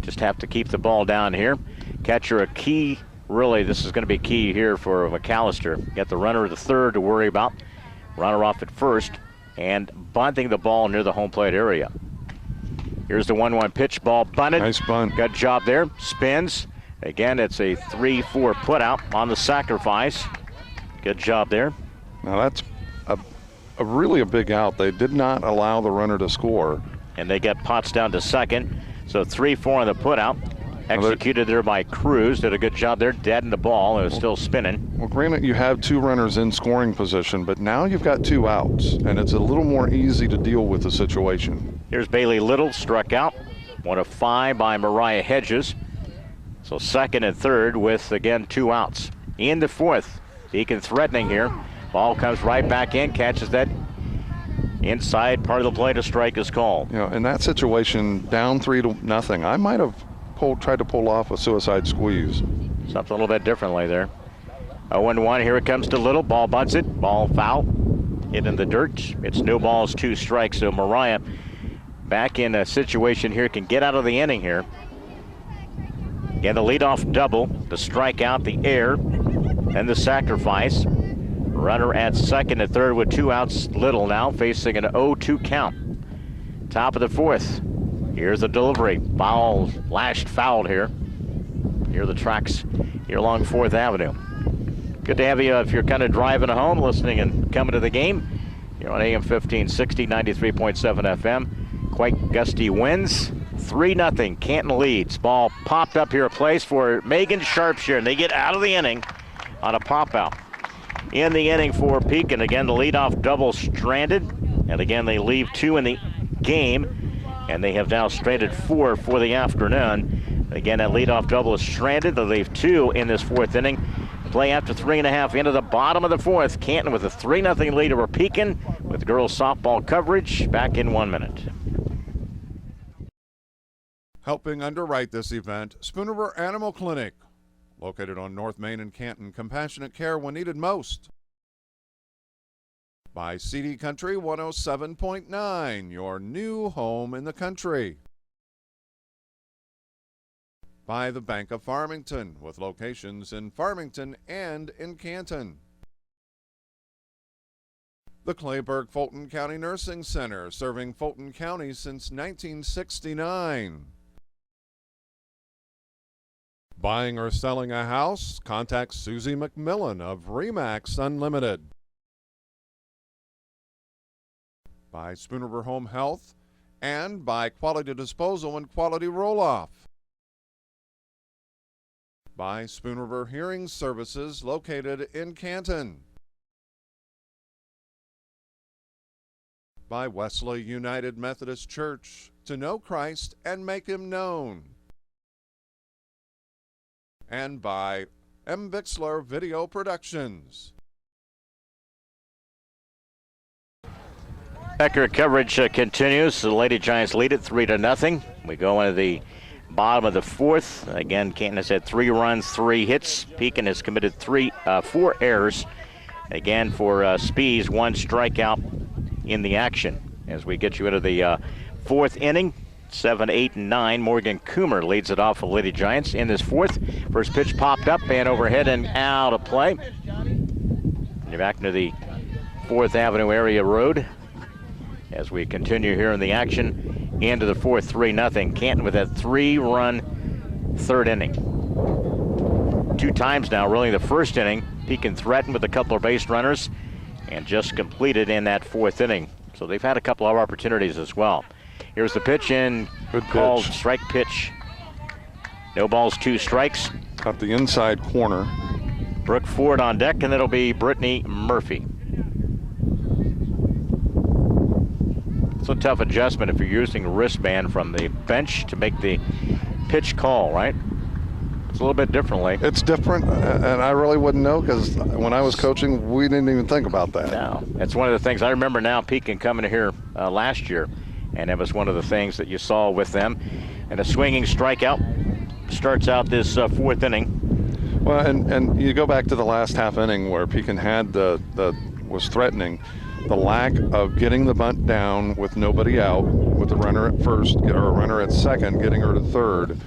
Just have to keep the ball down here. Catcher a key. Really, this is going to be key here for McAllister. Get the runner at the third to worry about. Runner off at first. And bunting the ball near the home plate area. Here's the 1-1 pitch. Ball bunted. Nice bunt. Good job there. Spins. Again, it's a 3-4 put out on the sacrifice. Good job there. Now that's really a big out. They did not allow the runner to score. And they get Potts down to second. So 3-4 on the put out. Executed there by Cruz. Did a good job there. Dead in the ball. It was still spinning. Well, granted, you have 2 runners in scoring position, but now you've got 2 outs, and it's a little more easy to deal with the situation. Here's Bailey Little, struck out. 1 of 5 by Mariah Hedges. So second and third with, again, 2 outs. In the 4th, Pekin threatening here. Ball comes right back in, catches that inside part of the plate. A strike is called. You know, in that situation, down 3-0, I might have tried to pull off a suicide squeeze. Something a little bit differently there. 0-1, here it comes to Little. Ball bunts it. Ball foul. Hit in the dirt. It's no balls, 2 strikes. So Mariah back in a situation here, can get out of the inning here. Get the leadoff double, the strikeout, the error, and the sacrifice. Runner at second and third with 2 outs. Little now facing an 0-2 count. Top of the 4th. Here's the delivery. Ball lashed fouled here. Near the tracks here along 4th Avenue. Good to have you if you're kind of driving home, listening and coming to the game. You're on AM 1560, 93.7 FM. Quite gusty winds. 3-0, Canton leads. Ball popped up here, a place for Megan Sharpshire, and they get out of the inning on a pop out. In the inning for Pekin, again the leadoff double stranded, and again they leave 2 in the game, and they have now stranded 4 for the afternoon. Again, that leadoff double is stranded. They leave 2 in this 4th inning. Play after 3.5 into the bottom of the 4th. Canton with a 3-0 lead over Pekin with girls softball coverage. Back in 1 minute. Helping underwrite this event, Spooner Animal Clinic, located on North Main and Canton. Compassionate care when needed most. By CD Country 107.9, your new home in the country. By the Bank of Farmington, with locations in Farmington and in Canton. The Clayburgh Fulton County Nursing Center, serving Fulton County since 1969. Buying or selling a house? Contact Susie McMillan of Remax Unlimited. By Spooner Home Health, and by Quality Disposal and Quality Roll-Off. By Spooner Hearing Services, located in Canton. By Wesley United Methodist Church, to know Christ and make him known. And by MBIXLER Video Productions. Accurate coverage continues. The Lady Giants lead it 3-0. We go into the bottom of the 4th. Again, Canton has had 3 runs, 3 hits. Pekin has committed 4 errors. Again, for Spees, 1 strikeout in the action. As we get you into the 4th inning, 7, 8, and 9. Morgan Coomer leads it off for Lady Giants in this 4th. First pitch popped up and overhead and out of play. You're back into the 4th Avenue area road as we continue here in the action into the 4th, 3-0. Canton with that 3-run 3rd inning. 2 times now, really, the 1st inning. Pekin threatened with a couple of base runners and just completed in that 4th inning. So they've had a couple of opportunities as well. Here's the pitch in. Good called pitch. Strike pitch. No balls, 2 strikes. Got the inside corner. Brooke Ford on deck, and it'll be Brittany Murphy. It's a tough adjustment if you're using a wristband from the bench to make the pitch call, right? It's a little bit differently. It's different, and I really wouldn't know because when I was coaching, we didn't even think about that. No, it's one of the things I remember now. Pekin coming here last year, and it was one of the things that you saw with them. And a swinging strikeout starts out this 4th inning. Well, and you go back to the last half inning where Pekin had was threatening. The lack of getting the bunt down with nobody out, with the runner at first or a runner at second, getting her to 3rd,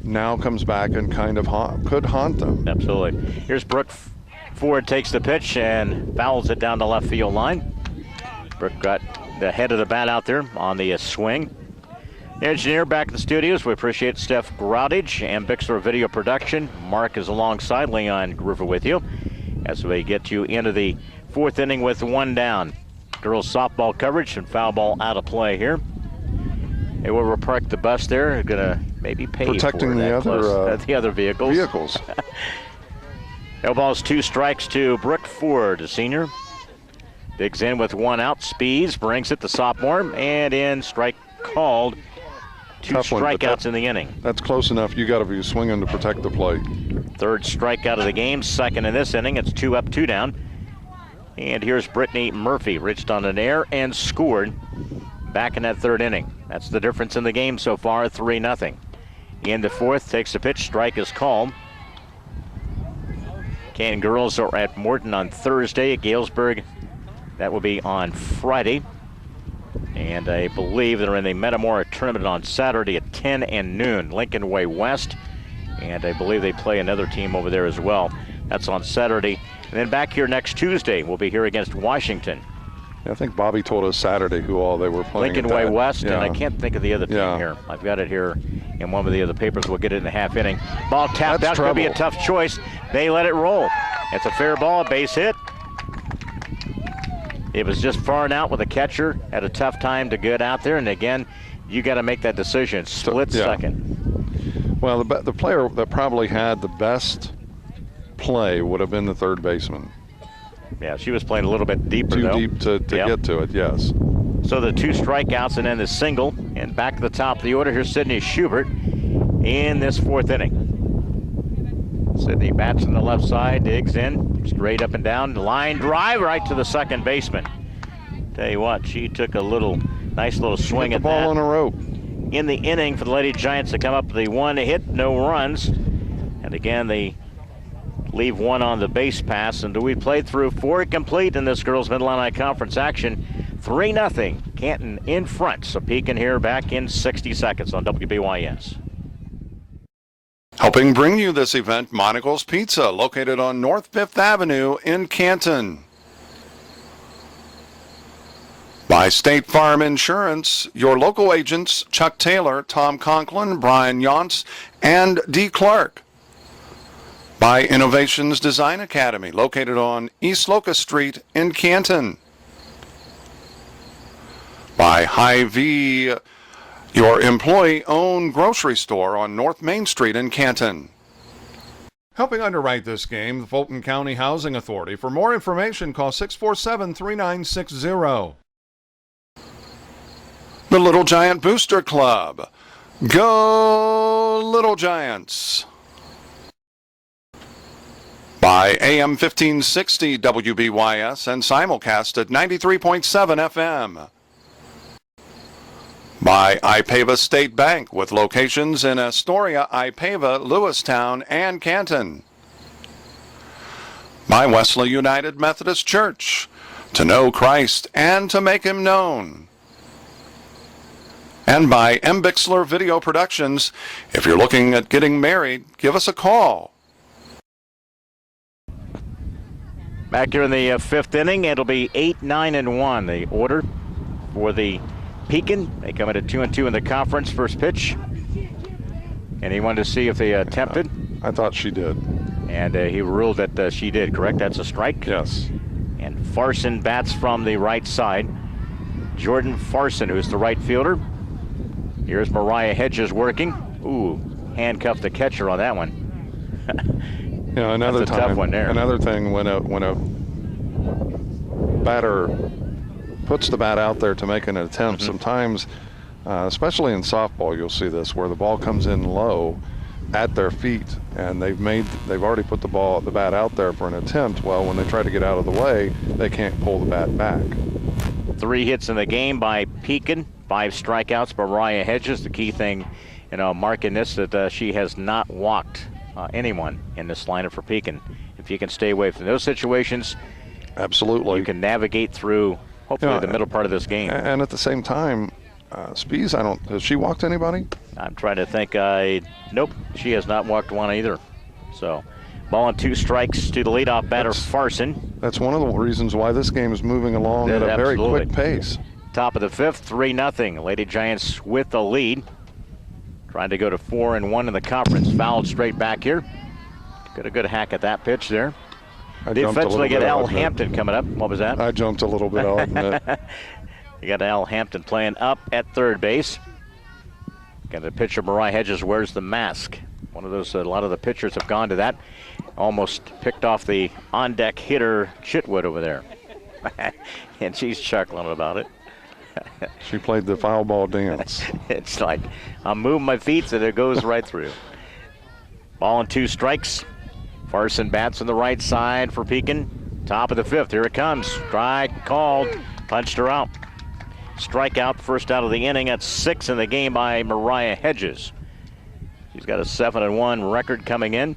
now comes back and kind of could haunt them. Absolutely. Here's Brooke Ford, takes the pitch and fouls it down the left field line. Brooke got the head of the bat out there on the swing. The engineer back in the studios. We appreciate Steph Groudage and MBIXLER Video Production. Mark is alongside Leon Groover with you as we get you into the 4th inning with 1 down. Girls softball coverage and foul ball out of play here. Hey, we'll park the bus there. Going to maybe pay Protecting for the other vehicles. No balls, 2 strikes to Brooke Ford, a senior. Digs in with 1 out. Spees brings it to sophomore, and in, strike called. 2 Tough one, strikeouts in the inning. That's close enough. You got to be swinging to protect the plate. Third strikeout of the game, second in this inning. It's 2 up, 2 down. And here's Brittany Murphy, reached on an air and scored back in that third inning. That's the difference in the game so far, 3-0. In the fourth, takes a pitch, strike is called. Canton girls are at Morton on Thursday, at Galesburg that will be on Friday. And I believe they're in the Metamora tournament on Saturday at 10 and noon, Lincoln Way West. And I believe they play another team over there as well. That's on Saturday. And then back here next Tuesday, we'll be here against Washington. Yeah, I think Bobby told us Saturday who all they were playing. Lincoln Way West, yeah. and I can't think of the other team here. I've got it here in one of the other papers. We'll get it in the half inning. Ball tapped out. Could be a tough choice. They let it roll. It's a fair ball, base hit. It was just far and out with the catcher. Had a tough time to get out there, and again, you got to make that decision. Split second. Well, the player that probably had the best play would have been the third baseman. Yeah, she was playing a little bit deeper, Too deep to get to it, yes. So the 2 strikeouts and then the single. And back to the top of the order, here's Sydney Schubert in this fourth inning. Sydney bats on the left side, digs in, straight up and down, line drive right to the second baseman. Tell you what, she took a nice little swing at that. The ball on a rope. In the inning for the Lady Giants to come up with the 1 hit, no runs. And again, they leave 1 on the base pass. And we played through 4 complete in this girls Mid-Atlantic Conference action. 3-0, Canton in front. So Pekin here back in 60 seconds on WBYS. Helping bring you this event, Monocle's Pizza, located on North 5th Avenue in Canton. By State Farm Insurance, your local agents Chuck Taylor, Tom Conklin, Brian Yonts, and D. Clark. By Innovations Design Academy, located on East Locust Street in Canton. By Hy-Vee, your employee-owned grocery store on North Main Street in Canton. Helping underwrite this game, the Fulton County Housing Authority. For more information, call 647-3960. The Little Giant Booster Club. Go Little Giants. By AM 1560 WBYS and simulcast at 93.7 FM. By Ipava State Bank, with locations in Astoria, Ipava, Lewistown, and Canton. By Wesley United Methodist Church, to know Christ and to make him known. And by MBIXLER Video Productions. If you're looking at getting married, give us a call. Back here in the fifth inning, it'll be 8-9-1. The order for the Pekin. They come in at 2-2 in the conference. First pitch. And he wanted to see if they attempted. I thought she did. And he ruled that she did, correct? That's a strike? Yes. And Farson bats from the right side. Jordan Farson, who's the right fielder. Here's Mariah Hedges working. Ooh, handcuffed the catcher on that one. Another That's a tough one there. Another thing, when a batter puts the bat out there to make an attempt, sometimes, especially in softball, you'll see this, where the ball comes in low at their feet, and they've already put the bat out there for an attempt. Well, when they try to get out of the way, they can't pull the bat back. 3 hits in the game by Pekin, 5 strikeouts by Mariah Hedges. The key thing, Mark, in this, that she has not walked anyone in this lineup for Pekin. If you can stay away from those situations, absolutely, you can navigate through hopefully the middle part of this game. And at the same time, Spees, has she walked anybody? I'm trying to think. Nope, she has not walked one either. So, ball and 2 strikes to the leadoff batter, Farson. That's one of the reasons why this game is moving along at a very quick pace. Top of the 5th, 3-0. Lady Giants with the lead. Trying to go to 4-1 in the conference. Fouled straight back here. Got a good hack at that pitch there. Defensively, get Al Hampton coming up. What was that? I jumped a little bit, I'll admit. You got Al Hampton playing up at third base. Got a pitcher, Mariah Hedges, wears the mask. One of those, a lot of the pitchers have gone to that. Almost picked off the on-deck hitter, Chitwood, over there. And she's chuckling about it. She played the foul ball dance. It's like, I'm moving my feet, so it goes right through. Ball and 2 strikes. Parson bats on the right side for Pekin. Top of the fifth. Here it comes. Strike called. Punched her out. Strikeout, first out of the inning. That's 6 in the game by Mariah Hedges. She's got a 7-1 record coming in.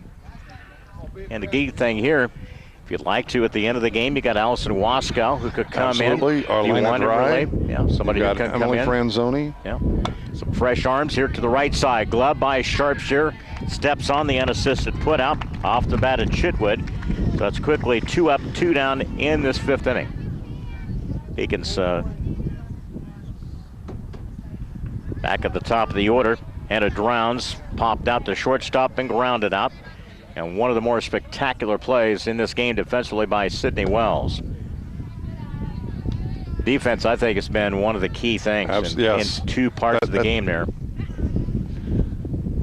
And the key thing here, if you'd like to, at the end of the game, you got Allison Waskow who could come Absolutely. in. Arlena Dry. Yeah, somebody who can come Emily in. Franzoni. Yeah. Some fresh arms here to the right side. Glove by Sharpshire. Steps on the unassisted put out. Off the bat at Chitwood. So it's quickly 2 up, 2 down in this 5th inning. Pekin's back at the top of the order. Anna Drowns popped out to shortstop and grounded out. And one of the more spectacular plays in this game defensively by Sydney Wells. Defense, I think, has been one of the key things in 2 parts of the game there.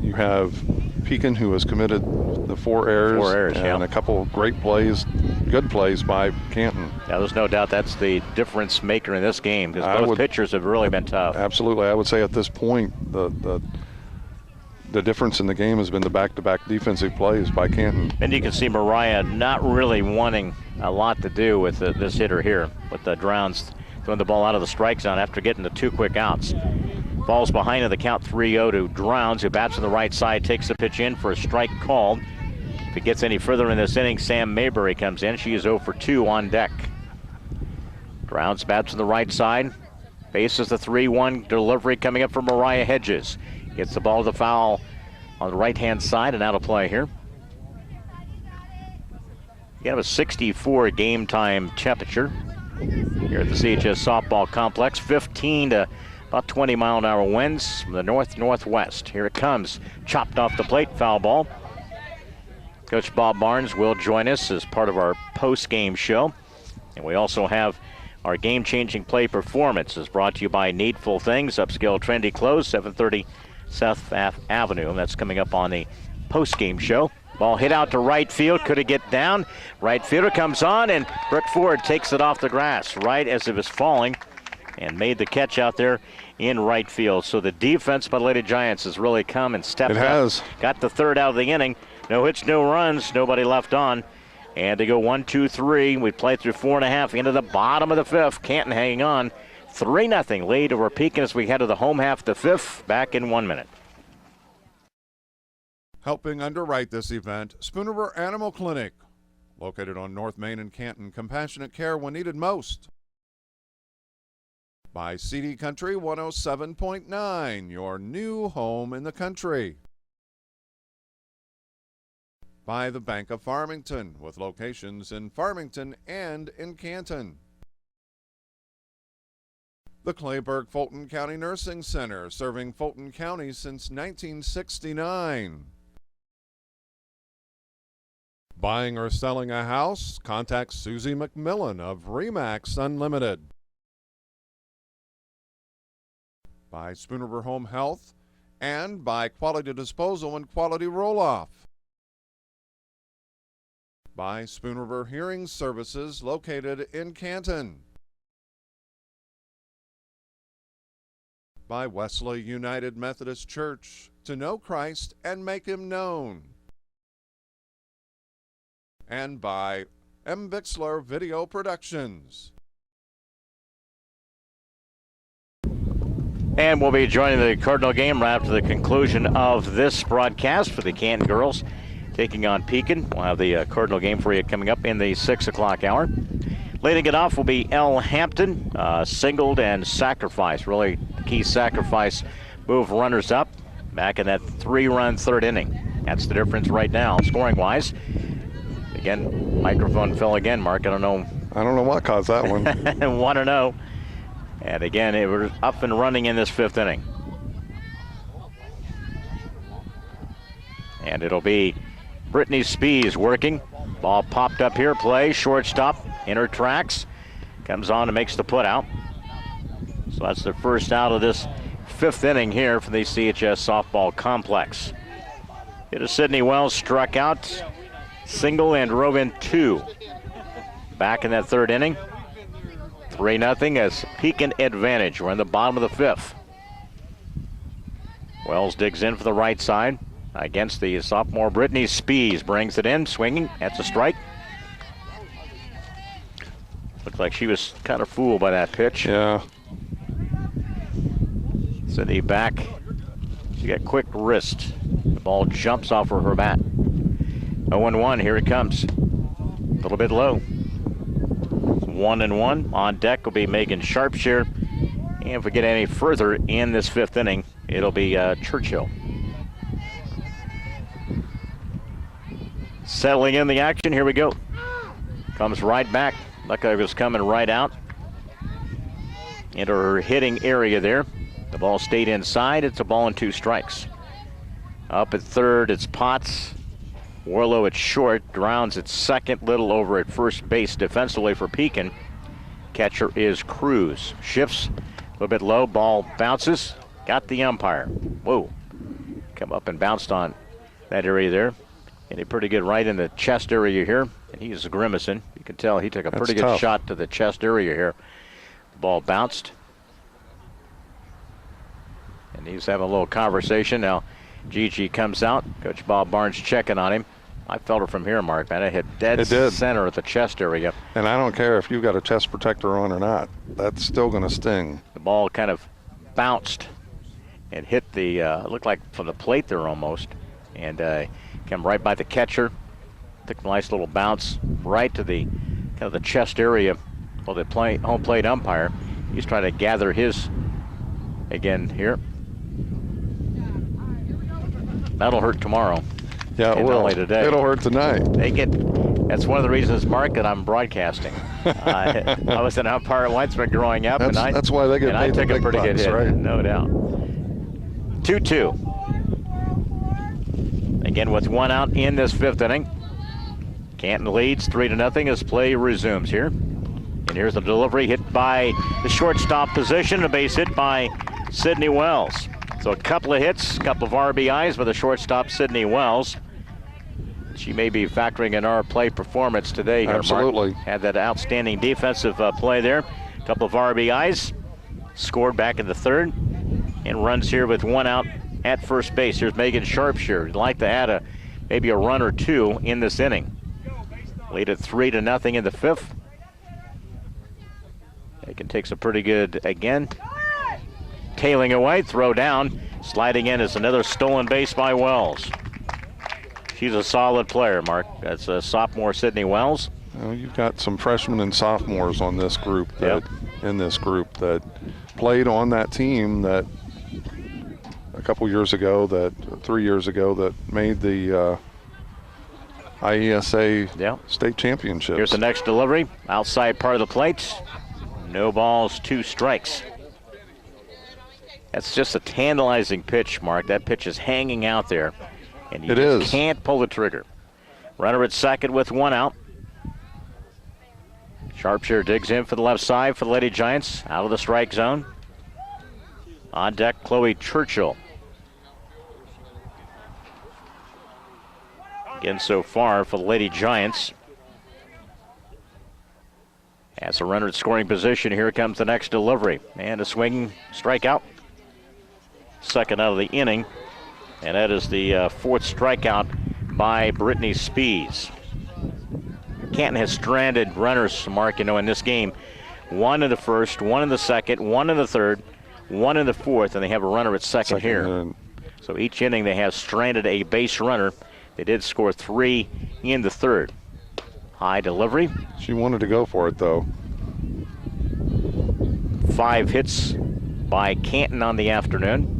You have Pekin, who has committed the 4 errors, and a couple of great plays, good plays by Canton. Yeah, there's no doubt that's the difference maker in this game, because both pitchers have really been tough. Absolutely. I would say at this point, the difference in the game has been the back-to-back defensive plays by Canton. And you can see Mariah not really wanting a lot to do with this hitter here, with the Drowns throwing the ball out of the strike zone after getting the 2 quick outs. Falls behind in the count 3-0 to Drowns, who bats on the right side, takes the pitch in for a strike called. If it gets any further in this inning, Sam Mayberry comes in. She is 0 for 2 on deck. Drowns bats on the right side. Faces the 3-1 delivery coming up from Mariah Hedges. Gets the ball to the foul on the right-hand side and out of play here. You have a 64 game time temperature here at the CHS softball complex. 15 to about 20-mile-an-hour winds from the north-northwest. Here it comes. Chopped off the plate, foul ball. Coach Bob Barnes will join us as part of our post-game show. And we also have our game-changing play performance is brought to you by Needful Things, upscale trendy clothes, 730 South Avenue. And that's coming up on the post-game show. Ball hit out to right field. Could it get down? Right fielder comes on, and Brooke Ford takes it off the grass right as it was falling and made the catch out there in right field. So the defense by the Lady Giants has really come and stepped up. Got the 3rd out of the inning. No hits, no runs, nobody left on. And they go 1, 2, 3. We play through 4.5 into the bottom of the 5th. Canton hanging on. 3-0 lead over Pekin as we head to the home half of the 5th. Back in 1 minute. Helping underwrite this event, Spooner Animal Clinic, located on North Main and Canton. Compassionate care when needed most. By CD Country 107.9, your new home in the country. By the Bank of Farmington, with locations in Farmington and in Canton. The Clayburgh Fulton County Nursing Center, serving Fulton County since 1969. Buying or selling a house? Contact Susie McMillan of RE/MAX Unlimited. By Spooner Home Health, and by Quality Disposal and Quality Roll-Off. By Spooner Hearing Services, located in Canton. By Wesley United Methodist Church, to know Christ and make Him known. And by MBIXLER Video Productions. And we'll be joining the Cardinal game right after the conclusion of this broadcast for the Canton girls taking on Pekin. We'll have the Cardinal game for you coming up in the 6 o'clock hour. Leading it off will be L. Hampton, singled and sacrifice. Really key sacrifice move runners up back in that 3-run 3rd inning. That's the difference right now, scoring-wise. Again, microphone fell again, Mark. I don't know what caused that one. 1-0. And again, it was up and running in this 5th inning. And it'll be Brittany Spees working. Ball popped up here, play, shortstop, inner tracks. Comes on and makes the put out. So that's the first out of this 5th inning here for the CHS softball complex. It is Sydney Wells, struck out, single, and drove in 2. Back in that 3rd inning. 3-0 as Pekin advantage. We're in the bottom of the 5th. Wells digs in for the right side. against the sophomore Brittany Spees. Brings it in, swinging. That's a strike. Looked like she was kind of fooled by that pitch. Yeah. Sydney back. She got quick wrist. The ball jumps off of her bat. 0-1, here it comes. A little bit low. 1-1. On deck will be Megan Sharpshire. And if we get any further in this 5th inning, it'll be Churchill. Settling in the action, here we go. Comes right back. Luckily was coming right out into her hitting area there. The ball stayed inside. It's a ball and 2 strikes. Up at third, it's Potts. Warlow at short, grounds at second, little over at first base defensively for Pekin. Catcher is Cruz. Shifts a little bit low, ball bounces. Got the umpire. Whoa. Come up and bounced on that area there. And a pretty good right in the chest area here. And he's grimacing. You can tell he took a pretty good shot to the chest area here. The ball bounced. And he's having a little conversation. Now, Gigi comes out. Coach Bob Barnes checking on him. I felt it from here, Mark. Man, it hit dead center at the chest area. And I don't care if you've got a chest protector on or not. That's still going to sting. The ball kind of bounced and hit the, looked like from the plate there almost. And came right by the catcher. Took a nice little bounce right to the kind of the chest area. Well, the home plate umpire, he's trying to gather his again here. That'll hurt tomorrow. Yeah, it will. Only today. It'll hurt tonight. That's one of the reasons, Mark, that I'm broadcasting. I was an umpire once when growing up, that's why they get paid. I took a pretty good hit, right? No doubt. 2-2. Again, with 1 out in this 5th inning. Canton leads 3-0 as play resumes here. And here's the delivery hit by the shortstop position, a base hit by Sydney Wells. So a couple of hits, a couple of RBIs by the shortstop, Sydney Wells. She may be factoring in our play performance today here, Absolutely. Mark. Had that outstanding defensive play there. A couple of RBIs. Scored back in the 3rd. And runs here with 1 out at first base. Here's Megan Sharpshire. You'd like to add maybe a run or 2 in this inning. Lead at 3-0 in the 5th. Megan takes a pretty good again. Tailing away, throw down. Sliding in is another stolen base by Wells. She's a solid player, Mark. That's a sophomore Sydney Wells. You've got some freshmen and sophomores on this group in this group that played on that team that a couple years ago, 3 years ago, that made the IESA state championships. Here's the next delivery. Outside part of the plate. No balls, 2 strikes. That's just a tantalizing pitch, Mark. That pitch is hanging out there. And you just can't pull the trigger. Runner at second with 1 out. Sharpshire digs in for the left side for the Lady Giants. Out of the strike zone. On deck, Chloe Churchill. Again, so far for the Lady Giants. As a runner at scoring position, here comes the next delivery. And a swinging strikeout. Second out of the inning. And that is the 4th strikeout by Brittany Spees. Canton has stranded runners, Mark, in this game. 1 in the 1st, 1 in the 2nd, 1 in the 3rd, 1 in the 4th, and they have a runner at second here. So each inning they have stranded a base runner. They did score 3 in the 3rd. High delivery. She wanted to go for it, though. 5 hits by Canton on the afternoon.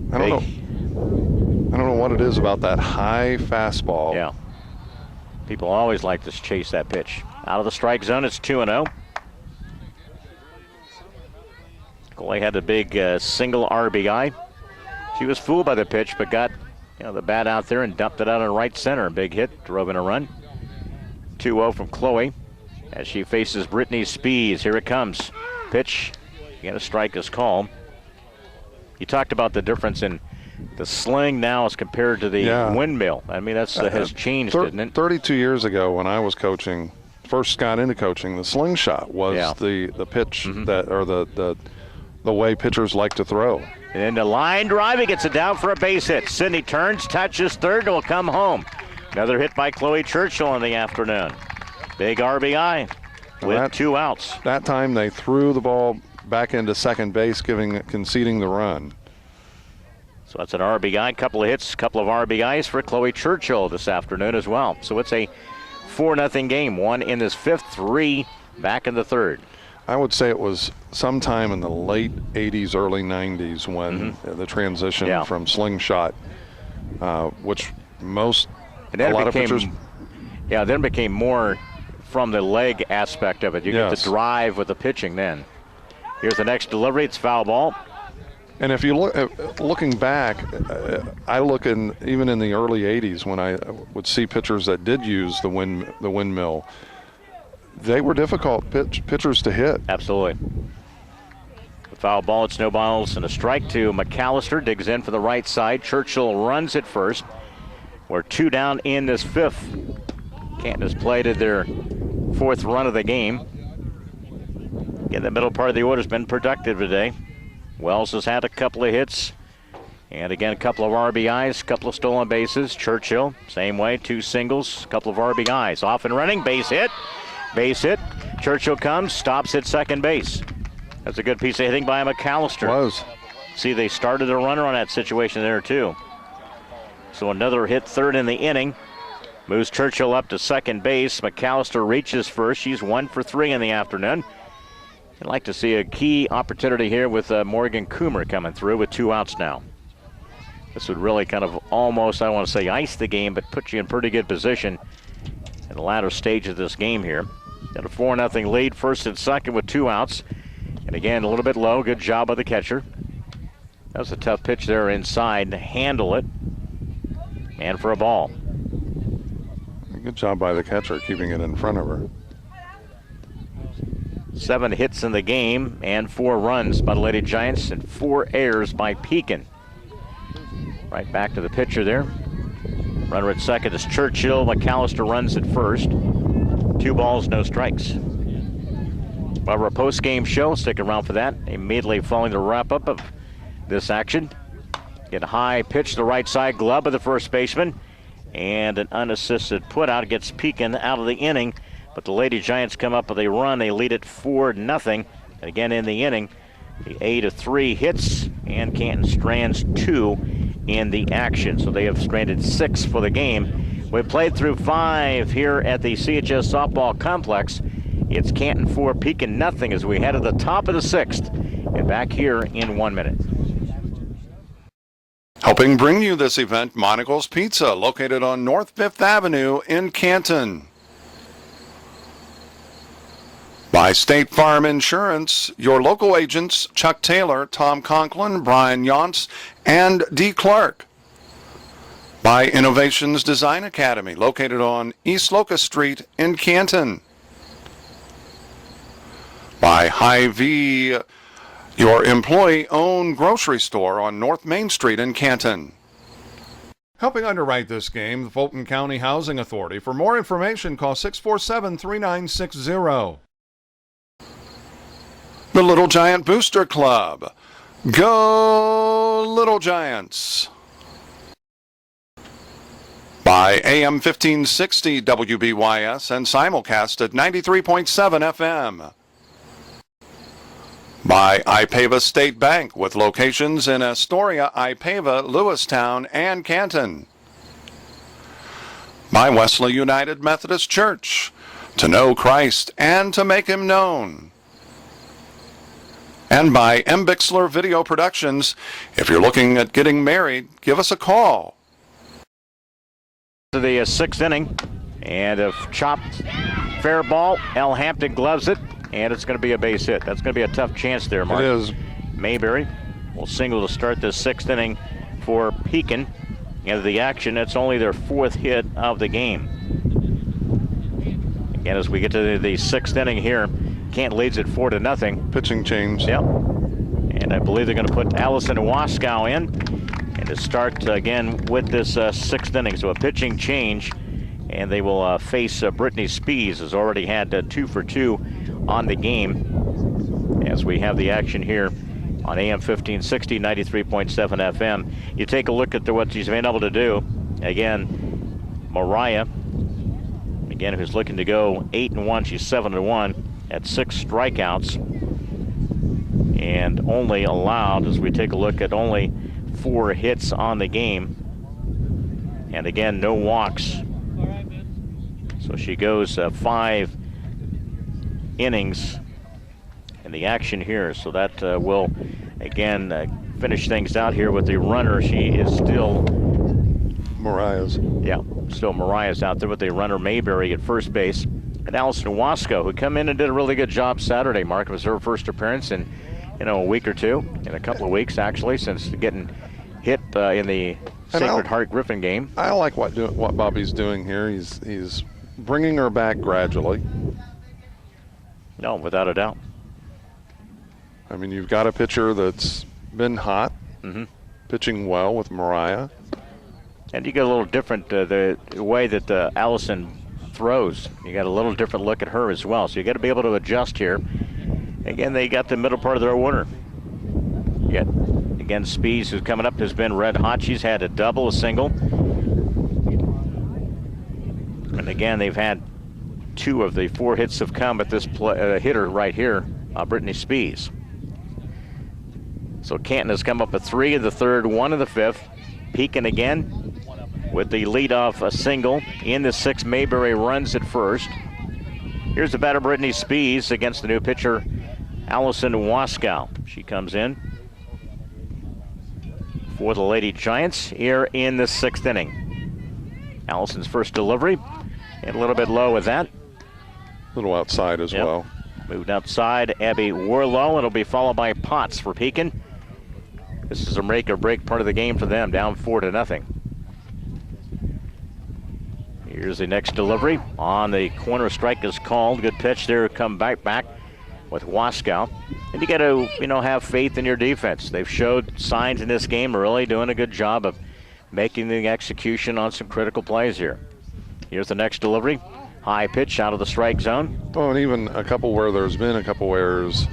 I don't know what it is about that high fastball. Yeah. People always like to chase that pitch. Out of the strike zone, it's 2-0. Goalie had a big single RBI. She was fooled by the pitch, but got the bat out there and dumped it out in right center. Big hit, drove in a run. 2-0 from Chloe as she faces Brittany Spees. Here it comes. Pitch. Again, a strike is called. You talked about the difference in the sling now as compared to the windmill. I mean, that's has changed, didn't it? 32 years ago when I was coaching, first got into coaching, the slingshot was the pitch that, or the way pitchers like to throw. And then the line drive, he gets it down for a base hit. Sydney turns, touches third, and will come home. Another hit by Chloe Churchill in the afternoon. Big RBI with 2 outs. That time they threw the ball back into second base, conceding the run. So that's an RBI, couple of hits, couple of RBIs for Chloe Churchill this afternoon as well. So it's a 4-0 game. 1 in this 5th, 3 back in the 3rd. I would say it was sometime in the late 80s, early 90s when the transition from slingshot, which a lot of pitchers. Yeah, then it became more from the leg aspect of it. You get the drive with the pitching then. Here's the next delivery. It's foul ball. And if you look, looking back, I look even in the early 80s when I would see pitchers that did use the windmill. They were difficult pitchers to hit. Absolutely. The foul ball, it's no balls and a strike to McAllister. Digs in for the right side. Churchill runs at first. We're 2 down in this 5th. Canton has played at their 4th run of the game. Again, the middle part of the order has been productive today. Wells has had a couple of hits. And again, a couple of RBIs, a couple of stolen bases. Churchill, same way, 2 singles, a couple of RBIs. Off and running, base hit. Base hit. Churchill comes, stops at second base. That's a good piece of hitting by McAllister. Was. See, they started a runner on that situation there, too. So another hit, 3rd in the inning. Moves Churchill up to second base. McAllister reaches first. She's 1 for 3 in the afternoon. I'd like to see a key opportunity here with Morgan Coomer coming through with 2 outs now. This would really kind of almost, I don't want to say ice the game, but put you in pretty good position in the latter stage of this game here. Got a 4-0 lead, 1st and 2nd with 2 outs. And again, a little bit low. Good job by the catcher. That was a tough pitch there inside to handle it. And for a ball. Good job by the catcher keeping it in front of her. 7 hits in the game and 4 runs by the Lady Giants and 4 errors by Pekin. Right back to the pitcher there. Runner at second is Churchill. McAllister runs at first. 2 balls, no strikes. Well, our post-game show, stick around for that. Immediately following the wrap-up of this action. Get a high pitch to the right side glove of the first baseman. And an unassisted putout gets Pekin out of the inning. But the Lady Giants come up with a run. They lead it 4-0. Again in the inning, the 8-3 hits, and Canton strands 2 in the action. So they have stranded 6 for the game. We've played through 5 here at the CHS Softball Complex. It's Canton 4, Pekin nothing as we head to the top of the 6th. And back here in 1 minute. Helping bring you this event, Monocle's Pizza, located on North 5th Avenue in Canton. By State Farm Insurance, your local agents Chuck Taylor, Tom Conklin, Brian Yonts, and D. Clark. By Innovations Design Academy, located on East Locust Street in Canton. By Hy-Vee, your employee-owned grocery store on North Main Street in Canton. Helping underwrite this game, the Fulton County Housing Authority. For more information, call 647-3960. The Little Giant Booster Club. Go Little Giants. By AM 1560 WBYS and simulcast at 93.7 FM. By Ipava State Bank with locations in Astoria, Ipava, Lewistown, and Canton. By Wesley United Methodist Church, to know Christ and to make him known. And by MBIXLER Video Productions. If you're looking at getting married, give us a call. To the 6th inning, and a chopped fair ball. L. Hampton gloves it, and it's going to be a base hit. That's going to be a tough chance there, Mark. It is. Mayberry will single to start the 6th inning for Pekin. Into the action, it's only their 4th hit of the game. Again, as we get to the 6th inning here, Canton leads it 4-0. Pitching change. Yep. And I believe they're going to put Allison Waskow in. And to start again with this 6th inning. So a pitching change. And they will face Brittany Spees, has already had 2 for 2 on the game. As we have the action here on AM 1560, 93.7 FM. You take a look at what she's been able to do. Again, Mariah, again, who's looking to go 8-1. She's 7-1 at 6 strikeouts, and only allowed, as we take a look at, only 4 hits on the game, and again, no walks. So she goes 5 innings in the action here. So that will again finish things out here with the runner. She is still Mariah's. Yeah, still Mariah's out there with the runner Mayberry at first base. And Allison Wasco, who come in and did a really good job Saturday. Mark, it was her first appearance in a week or two, in a couple of weeks actually, since getting hit in the Sacred Heart Griffin game. I like what Bobby's doing here. He's bringing her back gradually. No, without a doubt. I mean, you've got a pitcher that's been hot, pitching well with Mariah. And you get a little different, the way that Allison throws. You got a little different look at her as well. So you got to be able to adjust here. Again, they got the middle part of their order. You got, again, Spees, who's coming up, has been red hot. She's had a double, a single. And again, they've had 2 of the 4 hits have come at this hitter right here, Brittany Spees. So Canton has come up a 3 in the 3rd, 1 in the 5th. Pekin again with the leadoff a single. In the 6th, Mayberry runs at first. Here's the batter, Brittany Spees, against the new pitcher, Allison Waskow. She comes in for the Lady Giants here in the 6th inning. Allison's first delivery, and a little bit low with that. A little outside as well. Moved outside, Abby Warlow. It'll be followed by Potts for Pekin. This is a make or break part of the game for them, down 4-0. Here's the next delivery. On the corner, strike is called. Good pitch there, come back with Waskow. And you got to, have faith in your defense. They've showed signs in this game, really doing a good job of making the execution on some critical plays here. Here's the next delivery. High pitch out of the strike zone. Oh, and even a couple where there's been a couple errors,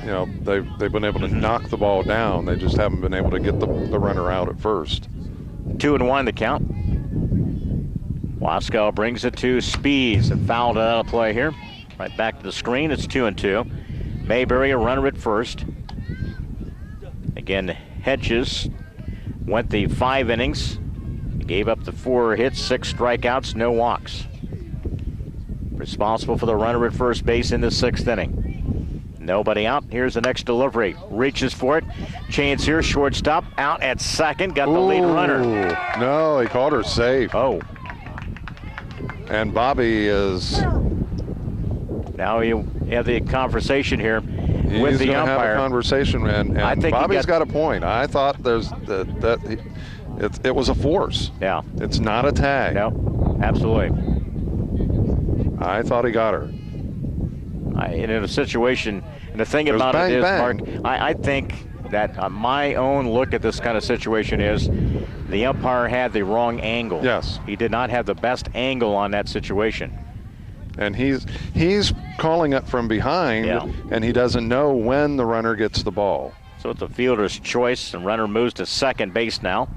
they've been able to knock the ball down. They just haven't been able to get the runner out at first. 2-1 the count. Waskow brings it to Spees and fouled it out of play here. Right back to the screen. It's 2-2. Mayberry a runner at first. Again, Hedges went the 5 innings. Gave up the 4 hits, 6 strikeouts, no walks. Responsible for the runner at first base in the 6th inning. Nobody out. Here's the next delivery. Reaches for it. Chance here, shortstop, out at second. Got the lead runner. No, he called her safe. Oh. And Bobby is... Now you have the conversation here with the umpire. Have a conversation, and I think Bobby's got a point. I thought it was a force. Yeah. It's not a tag. No, absolutely. I thought he got her. In a situation, and the thing about it is, Mark, I think that my own look at this kind of situation is the umpire had the wrong angle. Yes. He did not have the best angle on that situation. And he's calling it from behind, and he doesn't know when the runner gets the ball. So it's a fielder's choice, and runner moves to second base now.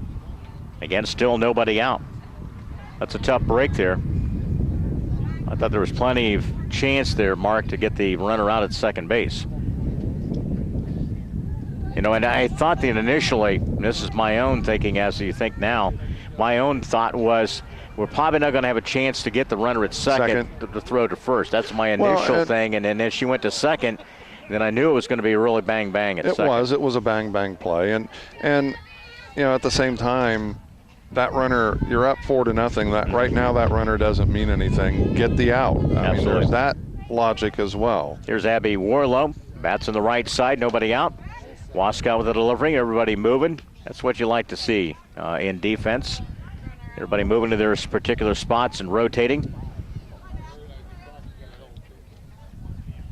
Again, still nobody out. That's a tough break there. I thought there was plenty of chance there, Mark, to get the runner out at second base. And I thought that initially, this is my own thinking as you think now, my own thought was we're probably not going to have a chance to get the runner at second. To throw to first. That's my initial thing. And then as she went to second, then I knew it was going to be a really bang-bang at second. It was a bang-bang play. And at the same time, that runner, you're up 4-0. That right now, that runner doesn't mean anything. Get the out. I mean, there's that logic as well. Here's Abby Warlow. Bats on the right side. Nobody out. Waskow with the delivery. Everybody moving. That's what you like to see in defense. Everybody moving to their particular spots and rotating.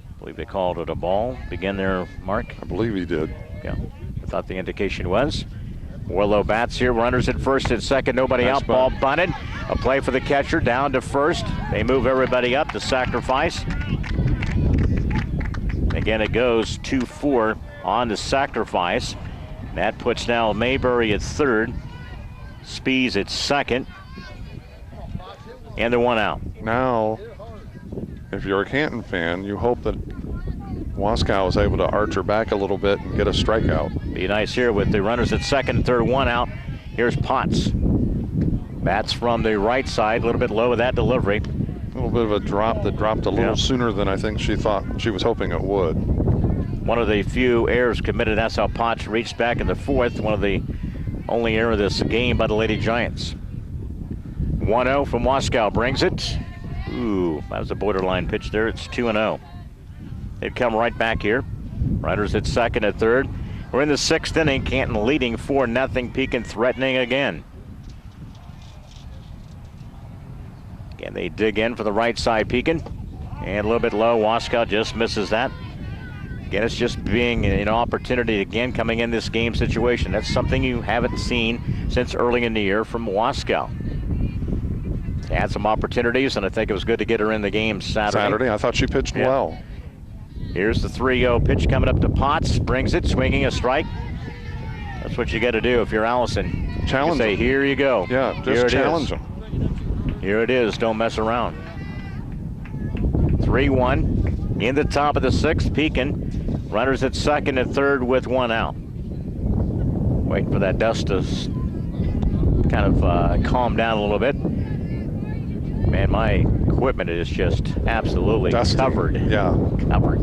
I believe they called it a ball. Begin there, Mark. I believe he did. Yeah, I thought the indication was. Warlow bats here. Runners at first and second. Nobody out. Ball bunted. A play for the catcher down to first. They move everybody up to sacrifice. Again, it goes 2-4 on the sacrifice. That puts now Mayberry at third, Spees at second, and they're one out. Now, if you're a Canton fan, you hope that Waskow is able to arch her back a little bit and get a strikeout. Be nice here with the runners at second and third, one out. Here's Potts. Bats from the right side, a little bit low with that delivery. A little bit of a drop that dropped a little sooner than I think she was hoping it would. One of the few errors committed. That's how Potts reached back in the fourth. One of the only error of this game by the Lady Giants. 1-0 from Waskow brings it. Ooh, that was a borderline pitch there. It's 2-0. They'd come right back here. Runners at second and third. We're in the sixth inning. Canton leading 4-0. Pekin threatening again. Again, they dig in for the right side, Pekin. And a little bit low. Waskow just misses that. Again, it's just being an opportunity again coming in this game situation. That's something you haven't seen since early in the year from Waskow. Had some opportunities, and I think it was good to get her in the game Saturday. I thought she pitched well. Here's the 3-0 pitch coming up to Potts. Brings it, swinging a strike. That's what you got to do if you're Allison. Challenge you say, them. here you go. Yeah, just challenge them. Here it is. Don't mess around. 3-1 in the top of the sixth. Pekin. Runners at second and third with one out. Waiting for that dust to kind of calm down a little bit. Man, my equipment is just absolutely dusty. Covered. Yeah. Covered.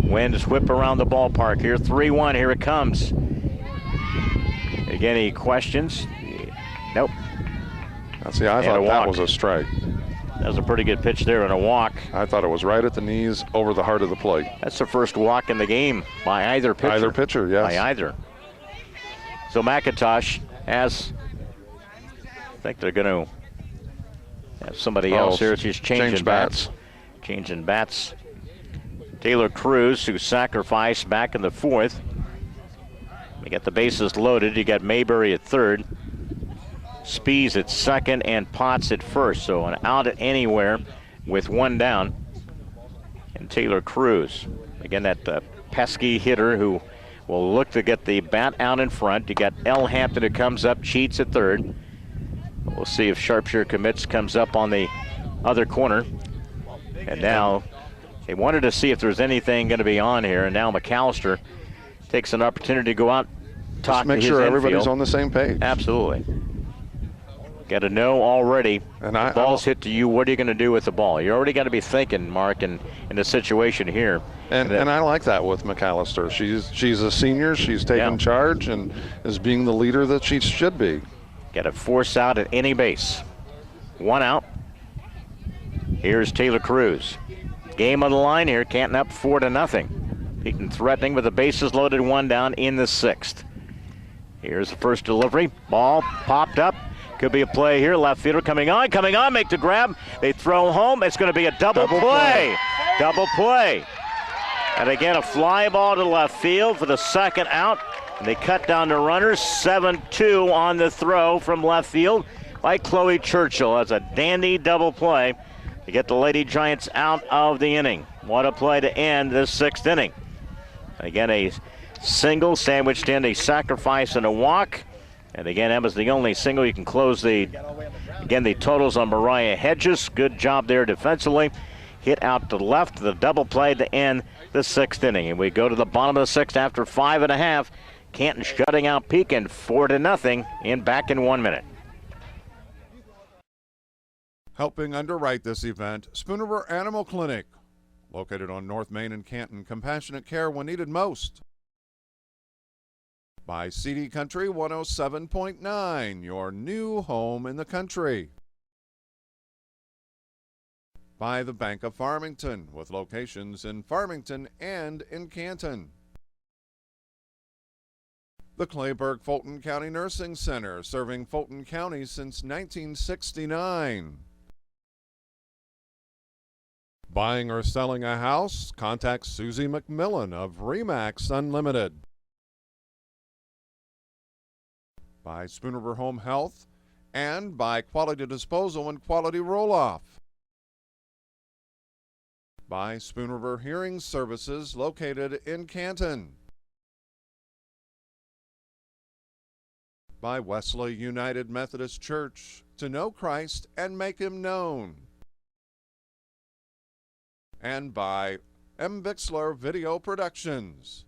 Winds whip around the ballpark here. 3-1. Here it comes. Again, any questions? Nope. See, I thought that was a strike. That was a pretty good pitch there and a walk. I thought it was right at the knees over the heart of the plate. That's the first walk in the game by either pitcher. Either pitcher, yes. By either. So McIntosh has, I think they're going to have somebody else here. She's changing bats. Changing bats. Taylor Cruz, who sacrificed back in the fourth. We got the bases loaded. You got Mayberry at third. Spees at second and Potts at first. So an out at anywhere with one down. And Taylor Cruz, again, that pesky hitter who will look to get the bat out in front. You got L. Hampton who comes up, cheats at third. We'll see if Sharpshire commits, comes up on the other corner. And now they wanted to see if there's anything going to be on here. And now McAllister takes an opportunity to go out, talk to his infield. Make sure infield. everybody's on the same page. Absolutely. Got to know already. And the ball's hit to you. What are you going to do with the ball? You already got to be thinking, Mark, in the situation here. And I like that with McAllister. She's a senior. She's taking charge and is being the leader that she should be. Got to force out at any base. One out. Here's Taylor Cruz. Game on the line here. Canton up 4-0. Pekin threatening with the bases loaded, one down in the sixth. Here's the first delivery. Ball popped up. Could be a play here. Left fielder coming on, make the grab. They throw home. It's going to be a double play. Double play. And again, a fly ball to left field for the second out. And they cut down the runners. 7-2 on the throw from left field by Chloe Churchill. That's a dandy double play to get the Lady Giants out of the inning. What a play to end this sixth inning. Again, a single sandwiched in a sacrifice and a walk. And again, that was the only single. You can close the totals on Mariah Hedges. Good job there defensively. Hit out to left, the double play to end the sixth inning. And we go to the bottom of the sixth after 5.5. Canton shutting out Pekin 4-0 back in 1 minute. Helping underwrite this event, Spooner Animal Clinic, located on North Main in Canton. Compassionate care when needed most. By CD Country 107.9, your new home in the country. By the Bank of Farmington, with locations in Farmington and in Canton. The Clayburgh Fulton County Nursing Center, serving Fulton County since 1969. Buying or selling a house? Contact Susie McMillan of RE/MAX Unlimited. By Spooner Home Health, and by Quality Disposal and Quality Roll-Off. by Spoon River Hearing Services located in Canton. By Wesley United Methodist Church, to know Christ and make him known. And by MBIXLER Video Productions.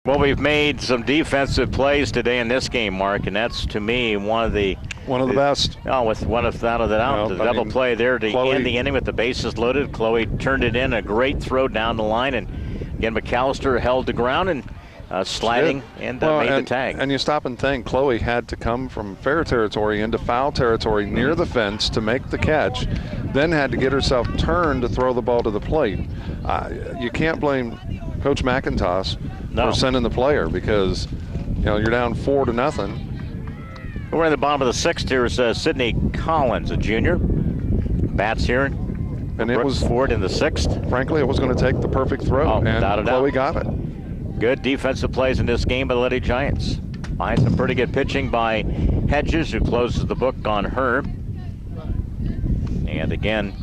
Well, we've made some defensive plays today in this game, Mark, and that's, to me, one of the best. Oh, without a doubt. The double play there to end the inning with the bases loaded. Chloe turned it in, a great throw down the line, and again, McAllister held the ground and sliding and made the tag. And you stop and think, Chloe had to come from fair territory into foul territory near the fence to make the catch, then had to get herself turned to throw the ball to the plate. You can't blame Coach McIntosh for sending the player, because you're down 4-0. We're in the bottom of the sixth. Here's Sydney Collins, a junior. Bats here. And it was Ford in the sixth. Frankly, it was going to take the perfect throw, and Chloe got it. Good defensive plays in this game by the Lady Giants. Behind some pretty good pitching by Hedges, who closes the book on her. And again,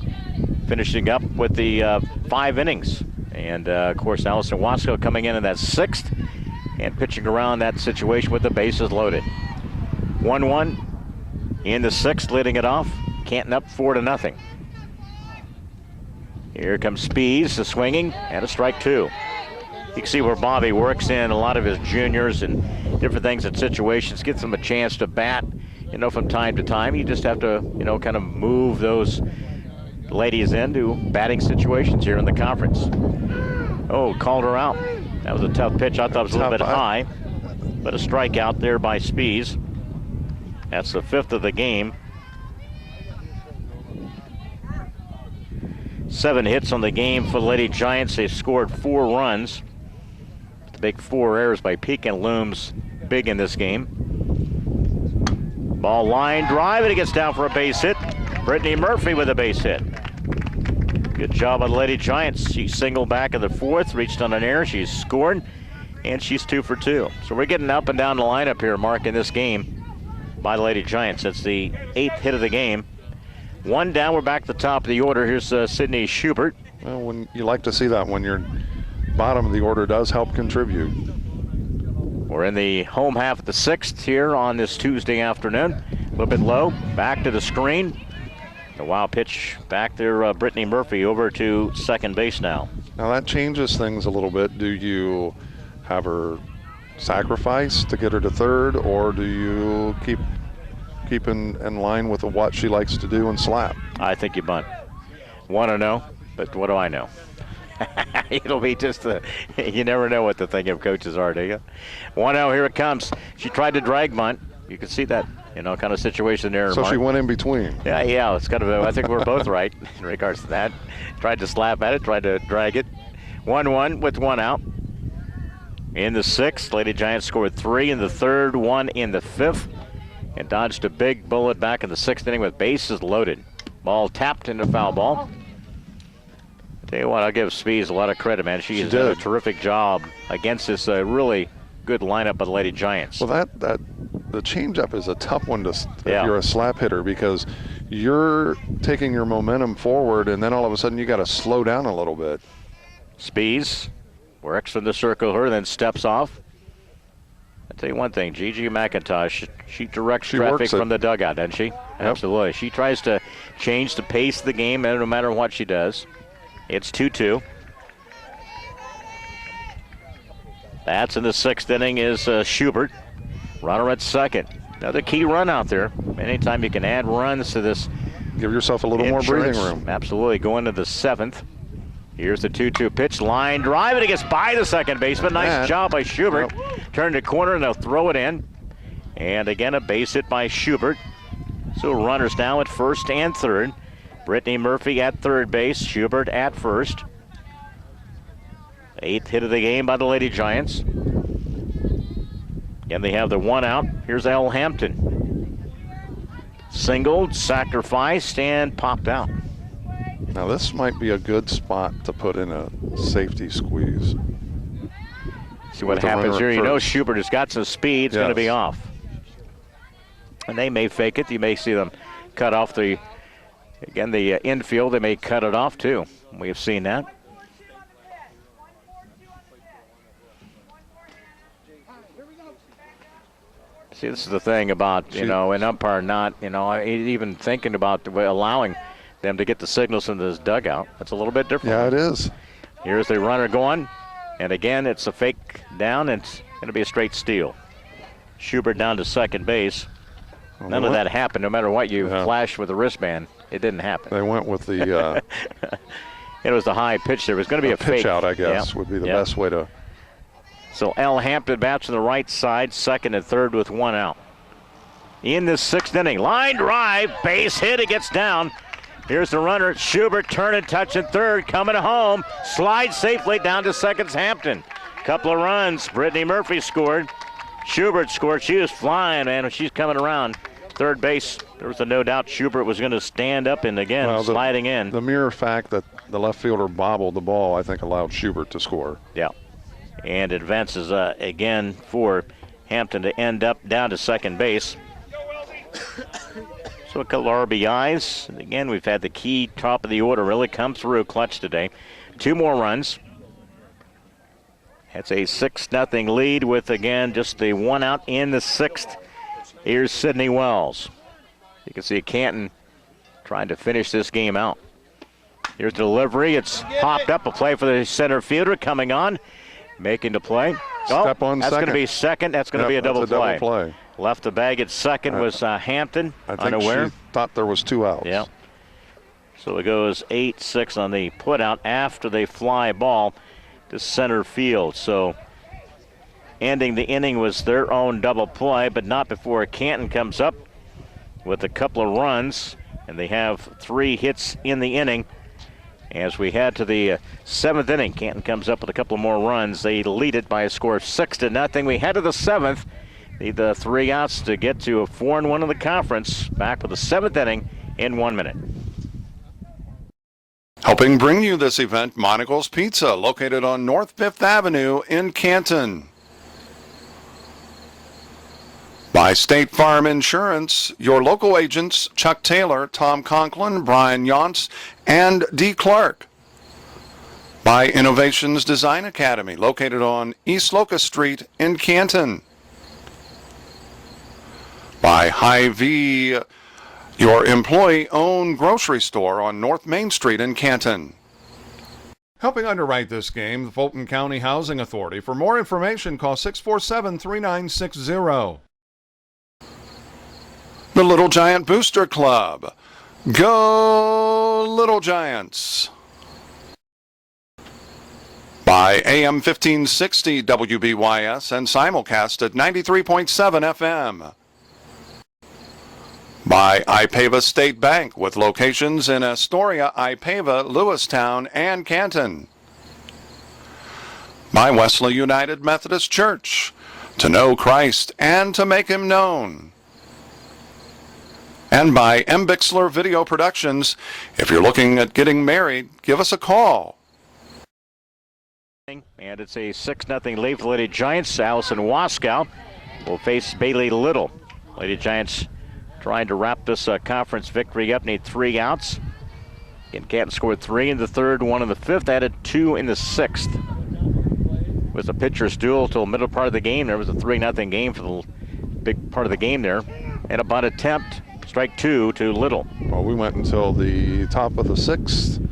finishing up with the 5 innings. And, of course, Allison Wasco coming in that sixth and pitching around that situation with the bases loaded. 1-1 in the sixth, leading it off. Canton up 4-0. Here comes Spees, the swinging, and a strike 2. You can see where Bobby works in a lot of his juniors and different things and situations, gets them a chance to bat, from time to time. You just have to, kind of move those ladies into batting situations here in the conference. Oh, called her out. That was a tough pitch. I thought it was a little bit high, but a strikeout there by Spees. That's the 5th of the game. 7 hits on the game for the Lady Giants. They scored 4 runs. The big 4 errors by Pekin looms big in this game. Ball line drive, and it gets down for a base hit. Brittany Murphy with a base hit. Good job on the Lady Giants. She singled back in the 4th, reached on an error. She's scored, and she's 2 for 2. So we're getting up and down the lineup here, Mark, in this game by the Lady Giants. That's the 8th hit of the game. 1 down, we're back to the top of the order. Here's Sydney Schubert. Well, when you like to see that when your bottom of the order does help contribute. We're in the home half of the 6th here on this Tuesday afternoon. A little bit low, back to the screen. A wild pitch back there, Brittany Murphy over to second base now. Now that changes things a little bit. Do you have her sacrifice to get her to third, or do you keep in line with what she likes to do and slap? I think you bunt. Want to know, but what do I know? It'll be just you never know what the thing of coaches are, do you? 1-0, here it comes. She tried to drag bunt. You can see that, kind of situation there. So Mark. She went in between. Yeah, it's kind of, I think we're both right in regards to that. Tried to slap at it, tried to drag it. 1-1 with 1 out. In the 6th, Lady Giants scored 3 in the 3rd, 1 in the 5th, and dodged a big bullet back in the 6th inning with bases loaded. Ball tapped into foul ball. Tell you what, I'll give Spees a lot of credit, man. She has done a terrific job against this really good lineup of the Lady Giants. Well, the changeup is a tough one if you're a slap hitter, because you're taking your momentum forward, and then all of a sudden you got to slow down a little bit. Spees works from the circle her, then steps off. I'll tell you one thing, Gigi McIntosh, she directs traffic from the dugout, doesn't she? Yep. Absolutely. She tries to change the pace of the game no matter what she does. It's 2-2. That's in the 6th inning is Schubert. Runner at second. Another key run out there. Anytime you can add runs to this. Give yourself a little more breathing room. Absolutely. Going to the 7th. Here's the 2-2 pitch. Line drive, and it gets by the second baseman. Nice job by Schubert. Turned the corner, and they'll throw it in. And again, a base hit by Schubert. So runners now at first and third. Brittany Murphy at third base. Schubert at first. 8th hit of the game by the Lady Giants. Again, they have the 1 out. Here's Al Hampton. Singled, sacrificed, and popped out. Now this might be a good spot to put in a safety squeeze. See what happens here. You know Schubert has got some speed. It's going to be off. And they may fake it. You may see them cut off the Again, the infield, they may cut it off too. We have seen that. See, this is the thing about, an umpire not, even thinking about allowing them to get the signals into this dugout. That's a little bit different. Yeah, it is. Here's the runner going. And again, it's a fake down. It's going to be a straight steal. Schubert down to second base. None of that happened. No matter what you flash with the wristband, it didn't happen. They went with the. It was the high pitch. There was going to be a pitch fake out, I guess, would be the best way to. So Al Hampton bats to the right side, second and third with one out. In this sixth inning, line drive, base hit, it gets down. Here's the runner, Schubert turning, touching third, coming home, slides safely down to second's Hampton. Couple of runs, Brittany Murphy scored. Schubert scored, she was flying, man, when she's coming around. Third base, there was no doubt Schubert was going to stand up and again, sliding in. The mere fact that the left fielder bobbled the ball, I think, allowed Schubert to score. Yeah. And advances again for Hampton to end up down to second base. So a couple RBIs. And again, we've had the key top of the order really come through clutch today. 2 more runs. That's a 6-0 lead with, again, just the 1 out in the sixth. Here's Sydney Wells. You can see Canton trying to finish this game out. Here's the delivery. It's popped up. A play for the center fielder coming on. Making the play. Step on that's second. Going to be second. That's going to be a double play. Left the bag at second was Hampton, I think unaware. She thought there was 2 outs. Yeah. So it goes 8-6 on the put out after they fly ball to center field. So ending the inning was their own double play, but not before Canton comes up with a couple of runs, and they have 3 hits in the inning. As we head to the 7th inning, Canton comes up with a couple more runs. They lead it by a score of 6-0. We head to the 7th. Need the 3 outs to get to a 4-1 in the conference. Back with the 7th inning in 1 minute. Helping bring you this event, Monocle's Pizza, located on North 5th Avenue in Canton. By State Farm Insurance, your local agents Chuck Taylor, Tom Conklin, Brian Yonts, and D. Clark. By Innovations Design Academy, located on East Locust Street in Canton. By Hy-Vee, your employee-owned grocery store on North Main Street in Canton. Helping underwrite this game, the Fulton County Housing Authority. For more information, call 647-3960. The Little Giant Booster Club. Go Little Giants. By AM 1560 WBYS and simulcast at 93.7 FM. By Ipava State Bank with locations in Astoria, Ipava, Lewistown, and Canton. By Wesley United Methodist Church. To know Christ and to make Him known. And by MBIXLER Video Productions. If you're looking at getting married, give us a call. And it's a 6-0 lead for the Lady Giants. Allison Waskow will face Bailey Little. Lady Giants trying to wrap this conference victory up. Need 3 outs. Again, Canton scored 3 in the third, 1 in the fifth, added 2 in the sixth. It was a pitcher's duel till the middle part of the game. There was a 3-0 game for the big part of the game there. And a bunt attempt. Strike 2 to Little. Well, we went until the top of the 6th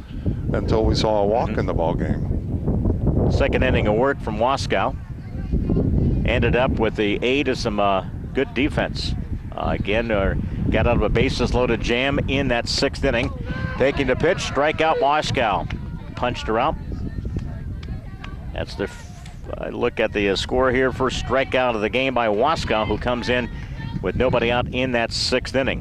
until we saw a walk in the ball game. Second inning of work from Waskow. Ended up with the aid of some good defense. Again, got out of a bases-loaded jam in that 6th inning. Taking the pitch, strikeout Waskow. Punched her out. That's the look at the score here. First strikeout of the game by Waskow, who comes in with nobody out in that 6th inning.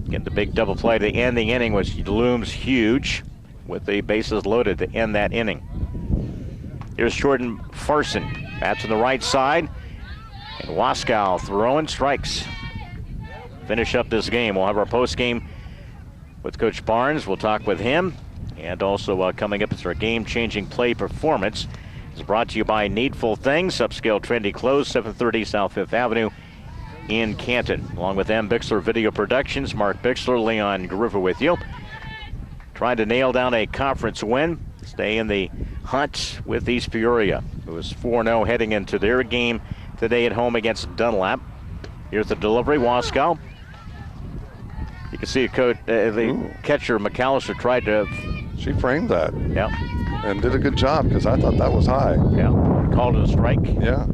Again, the big double play to end the inning was looms huge with the bases loaded to end that inning. Here's Jordan Farson. Bats on the right side. And Waskow throwing strikes. Finish up this game. We'll have our post game with Coach Barnes. We'll talk with him. And also coming up is our game-changing play performance. It's brought to you by Needful Things, upscale trendy clothes, 730 South 5th Avenue in Canton. Along with MBIXLER Video Productions, Mark Bixler, Leon Groover with you. Trying to nail down a conference win, stay in the hunt with East Peoria. It was 4-0 heading into their game today at home against Dunlap. Here's the delivery, Waskow. You can see the catcher, McAllister, tried to... She framed that. Yeah. And did a good job, because I thought that was high. Yeah. Called it a strike. Yeah.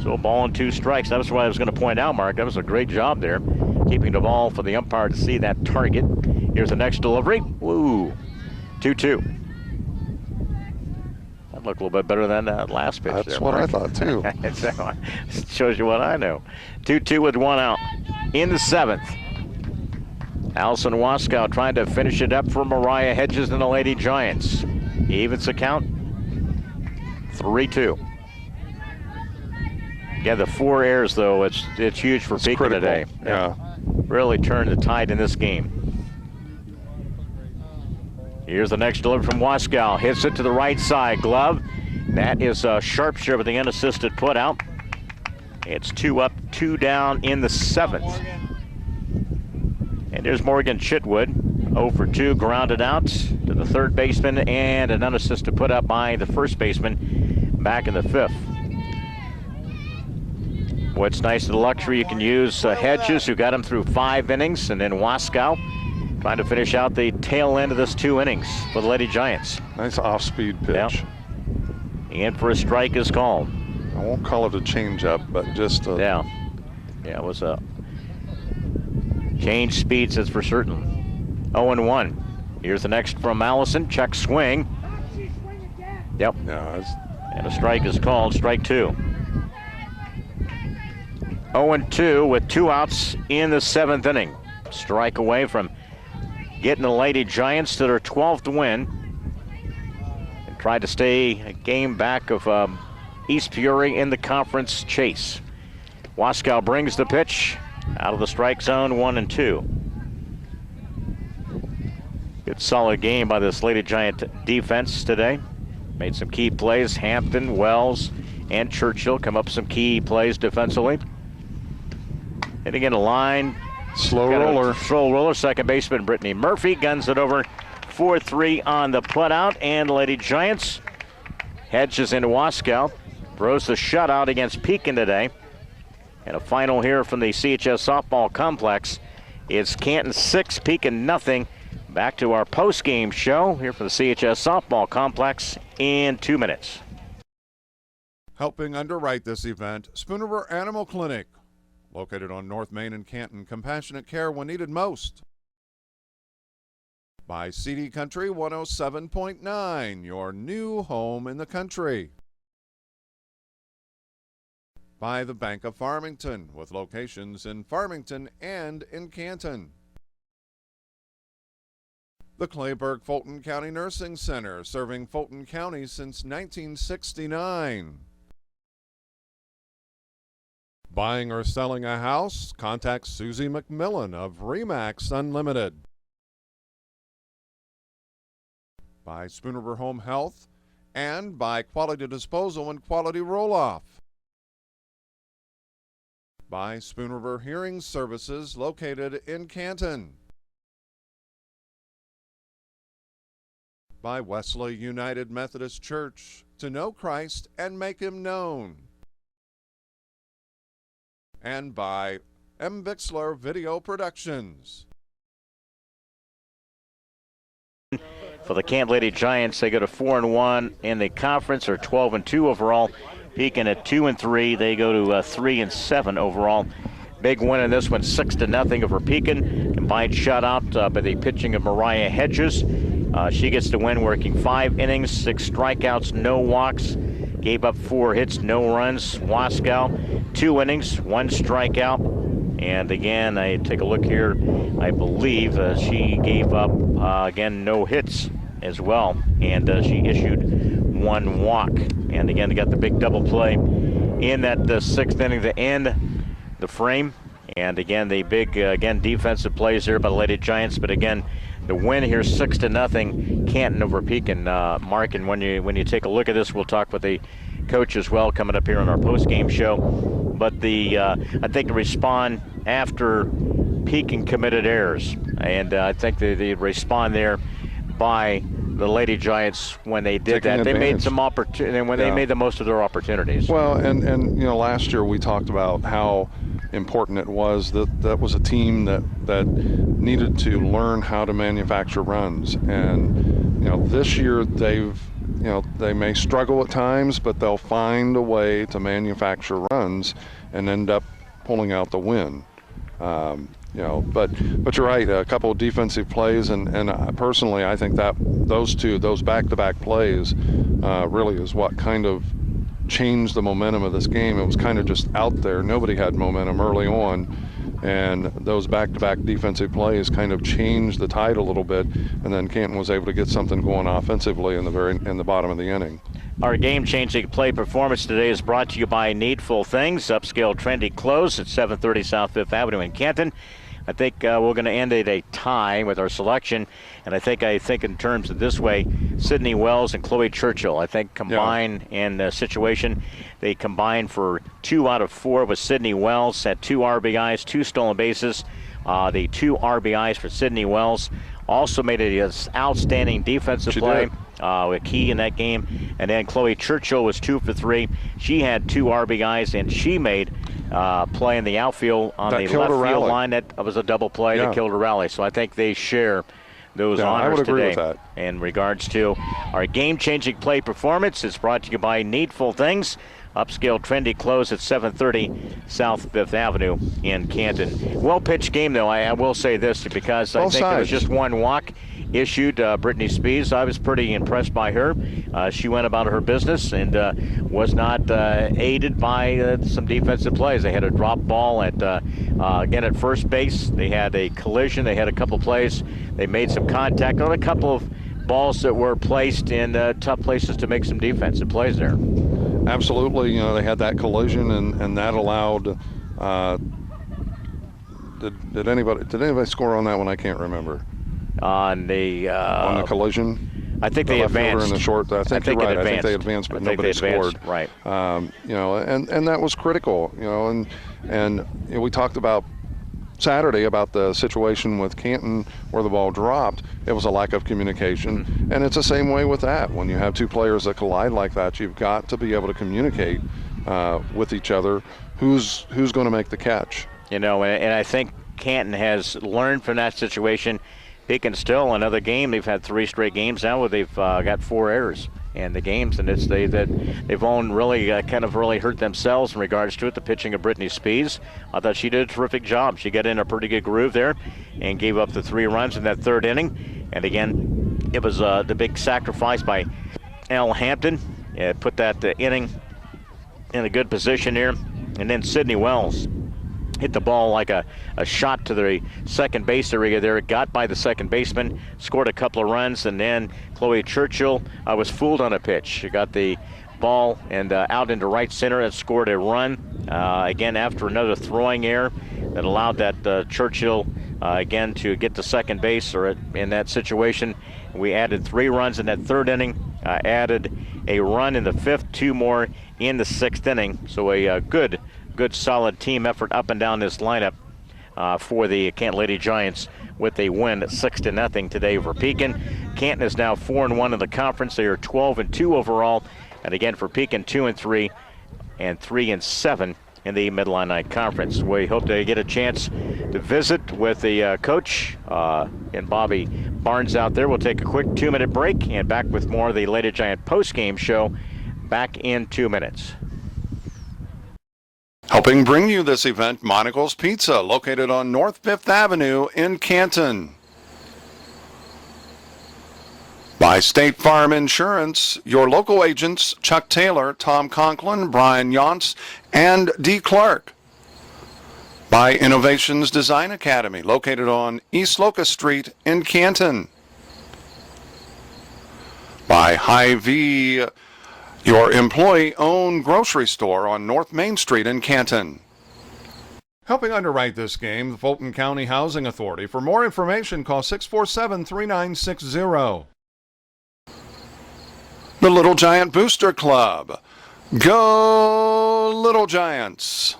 So a ball and 2 strikes. That was what I was going to point out, Mark. That was a great job there, keeping the ball for the umpire to see that target. Here's the next delivery. Woo. 2-2. That looked a little bit better than that last pitch. That's there, what Mark. I thought, too. Shows you what I know. 2-2 with 1 out. In the 7th. Allison Waskow trying to finish it up for Mariah Hedges and the Lady Giants. Evens the count. 3-2. Yeah, the 4 errors, though, it's huge for Pekin today. Yeah. Really turned the tide in this game. Here's the next delivery from Waskow. Hits it to the right side. Glove. That is a Sharpshire with the unassisted putout. It's 2 up, 2 down in the 7th. And there's Morgan Chitwood. 0 for 2, grounded out to the third baseman, and an unassisted put up by the first baseman back in the 5th. What's nice, the luxury you can use Hedges, who got him through 5 innings, and then Waskow trying to finish out the tail end of this 2 innings for the Lady Giants. Nice off-speed pitch. Yep. And for a strike is called. I won't call it a changeup, but just a... Yeah, it was a change speeds, that's for certain. 0-1. Here's the next from Allison. Check swing. Yep. Yeah, and a strike is called. Strike 2. 0-2 with 2 outs in the 7th inning. Strike away from getting the Lady Giants to their 12th win. And tried to stay a game back of East Peoria in the conference chase. Waskow brings the pitch out of the strike zone, 1-2. Good solid game by this Lady Giant defense today. Made some key plays. Hampton, Wells, and Churchill come up with some key plays defensively. Hitting in a line. Slow roller. Slow roller. Second baseman Brittany Murphy guns it over. 4-3 on the putout. And Lady Giants. Hedges into Waskow. Throws the shutout against Pekin today. And a final here from the CHS softball complex. It's Canton 6, Pekin nothing. Back to our post-game show here for the CHS softball complex in 2 minutes. Helping underwrite this event, Spoon River Animal Clinic, located on North Main in Canton. Compassionate care when needed most. By CD Country 107.9, your new home in the country. By the Bank of Farmington, with locations in Farmington and in Canton. The Clayburgh-Fulton County Nursing Center, serving Fulton County since 1969. Buying or selling a house? Contact Susie McMillan of RE/MAX Unlimited. By Spoon River Home Health, and by Quality Disposal and Quality Roll-Off. By Spoon River Hearing Services, located in Canton. By Wesley United Methodist Church, to know Christ and make him known. And by MBIXLER Video Productions. For the Canton Lady Giants, they go to 4-1 in the conference, or 12-2 overall. Pekin at 2-3, they go to 3-7 overall. Big win in this one, 6-0 over Pekin. Combined shutout by the pitching of Mariah Hedges. She gets the win, working 5 innings, 6 strikeouts, no walks. Gave up 4 hits, no runs. Waskow, 2 innings, 1 strikeout. And again, I take a look here. I believe she gave up, again, no hits as well. And she issued 1 walk. And again, they got the big double play in that 6th inning to end the frame. And again, the big, defensive plays there by the Lady Giants. But again, the win here, 6-0, Canton over Pekin. Mark, and when you take a look at this, we'll talk with the coach as well coming up here on our post-game show. but I think they respond after Pekin committed errors, and I think they respond there by the Lady Giants when they did Taking that. They made advantage. some opportunity, and when they made the most of their opportunities. Well, and last year we talked about how important it was that was a team that needed to learn how to manufacture runs, and this year they may struggle at times, but they'll find a way to manufacture runs and end up pulling out the win. But you're right, a couple of defensive plays, and personally I think that those back-to-back plays really is what kind of changed the momentum of this game. It was kind of just out there. Nobody had momentum early on, and those back-to-back defensive plays kind of changed the tide a little bit, and then Canton was able to get something going offensively in the bottom of the inning. Our game-changing play performance today is brought to you by Needful Things, upscale trendy clothes at 730 South Fifth Avenue in Canton. I think we're going to end at a tie with our selection, and I think in terms of this way, Sydney Wells and Chloe Churchill, I think combine in the situation. They combined for 2 out of 4 with Sydney Wells, had 2 RBIs, 2 stolen bases. The 2 RBIs for Sydney Wells also made an outstanding defensive play. A key in that game. And then Chloe Churchill was 2 for 3. She had 2 RBIs, and she made play in the outfield on the left field line. That was a double play that killed a rally. So I think they share those honors I would agree today. with that. In regards to our game-changing play performance, it's brought to you by Needful Things, upscale trendy clothes at 730 South Fifth Avenue in Canton. Well-pitched game, though. I will say this, because I think there was just 1 walk issued. Brittany Spees, I was pretty impressed by her. She went about her business and was not aided by some defensive plays. They had a drop ball again at first base. They had a collision. They had a couple plays. They made some contact on a couple of balls that were placed in tough places to make some defensive plays there. Absolutely. They had that collision, and that allowed. Did anybody score on that one? I can't remember. On the collision, I think they advanced. In the short, I think you're right. I think they advanced, but nobody scored. Right. And that was critical. And we talked about Saturday about the situation with Canton where the ball dropped. It was a lack of communication, and it's the same way with that. When you have 2 players that collide like that, you've got to be able to communicate with each other. Who's going to make the catch? And I think Canton has learned from that situation. Pekin still another game. They've had 3 straight games now where they've got 4 errors in the games, and they've all really really hurt themselves in regards to it. The pitching of Brittany Spees, I thought she did a terrific job. She got in a pretty good groove there and gave up the 3 runs in that 3rd inning. And again, it was the big sacrifice by Al Hampton. Put that inning in a good position here. And then Sydney Wells hit the ball like a shot to the second base area there. It got by the second baseman, scored a couple of runs, and then Chloe Churchill was fooled on a pitch. She got the ball and out into right center and scored a run. Again, after another throwing error that allowed that Churchill again to get to second base, or in that situation. We added 3 runs in that 3rd inning, added a run in the 5th, 2 more in the 6th inning. So a good solid team effort up and down this lineup for the Canton Lady Giants with a win 6-0 today over Pekin. Canton is now 4-1 in the conference. They are 12-2 overall. And again for Pekin, 2-3 and 3-7 in the Mid-Illini Conference. We hope to get a chance to visit with the coach and Bobby Barnes out there. We'll take a quick 2-minute break and back with more of the Lady Giant post-game show back in 2 minutes. Helping bring you this event, Monocle's Pizza, located on North 5th Avenue in Canton. By State Farm Insurance, your local agents Chuck Taylor, Tom Conklin, Brian Yonts, and D. Clark. By Innovations Design Academy, located on East Locust Street in Canton. By Hy-Vee, your employee-owned grocery store on North Main Street in Canton. Helping underwrite this game, the Fulton County Housing Authority. For more information, call 647-3960. The Little Giant Booster Club. Go Little Giants!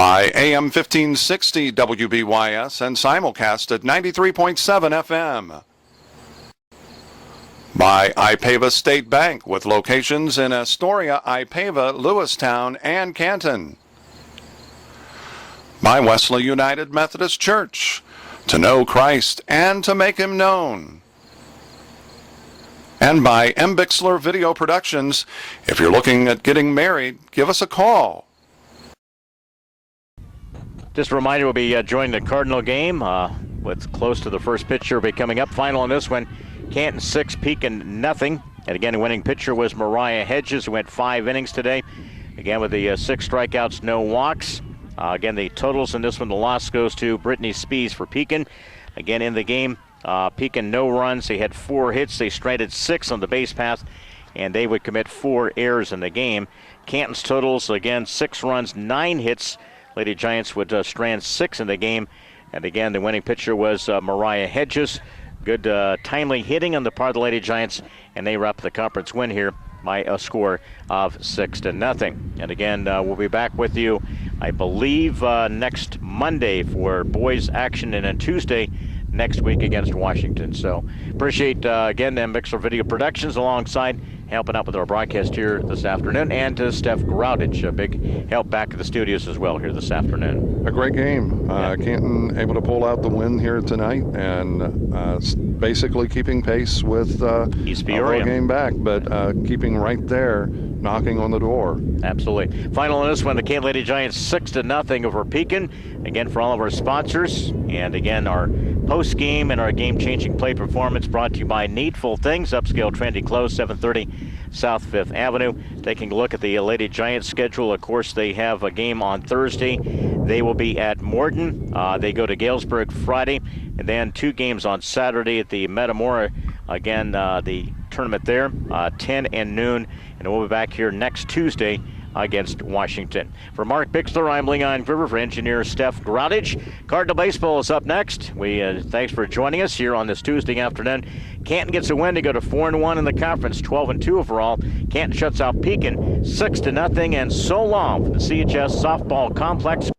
by AM 1560 WBYS and simulcast at 93.7 FM. By Ipava State Bank with locations in Astoria, Ipava, Lewistown, and Canton. By Wesley United Methodist Church, to know Christ and to make Him known. And by MBIXLER Video Productions. If you're looking at getting married, give us a call. Just a reminder, we'll be joining the Cardinal game with close to the first pitcher will be coming up. Final on this one, Canton 6, Pekin nothing. And again, the winning pitcher was Mariah Hedges, who went 5 innings today. Again, with the 6 strikeouts, no walks. Again, the totals in this one, the loss goes to Brittany Spees for Pekin. Again, in the game, Pekin no runs. They had 4 hits. They stranded 6 on the base path, and they would commit 4 errors in the game. Canton's totals, again, 6 runs, 9 hits. Lady Giants would strand 6 in the game. And again, the winning pitcher was Mariah Hedges. Good timely hitting on the part of the Lady Giants, and they wrap the conference win here by a score of 6-0. And again, we'll be back with you, I believe, next Monday for boys action, and then Tuesday next week against Washington. So appreciate, again, MBIXLER Video Productions alongside helping out with our broadcast here this afternoon, and to Steph Groudage, a big help back at the studios as well here this afternoon. A great game. Canton able to pull out the win here tonight, and basically keeping pace with East Peoria. A game back, but keeping right there, knocking on the door. Absolutely. Final on this one, the Canton Lady Giants 6-0 over Pekin. Again, for all of our sponsors, and again, our post-game and our game-changing play performance brought to you by Needful Things, upscale trendy clothes, 730 South 5th Avenue. Taking a look at the Lady Giants schedule, of course, they have a game on Thursday. They will be at Morton. They go to Galesburg Friday, and then 2 games on Saturday at the Metamora. Again, the tournament there, 10 and noon, and we'll be back here next Tuesday against Washington. For Mark Bixler, I'm Leon Groover. For engineer Steph Groudage, Cardinal Baseball is up next. Thanks for joining us here on this Tuesday afternoon. Canton gets a win to go to 4-1 in the conference, 12-2 overall. Canton shuts out Pekin 6-0, and so long from the CHS Softball Complex.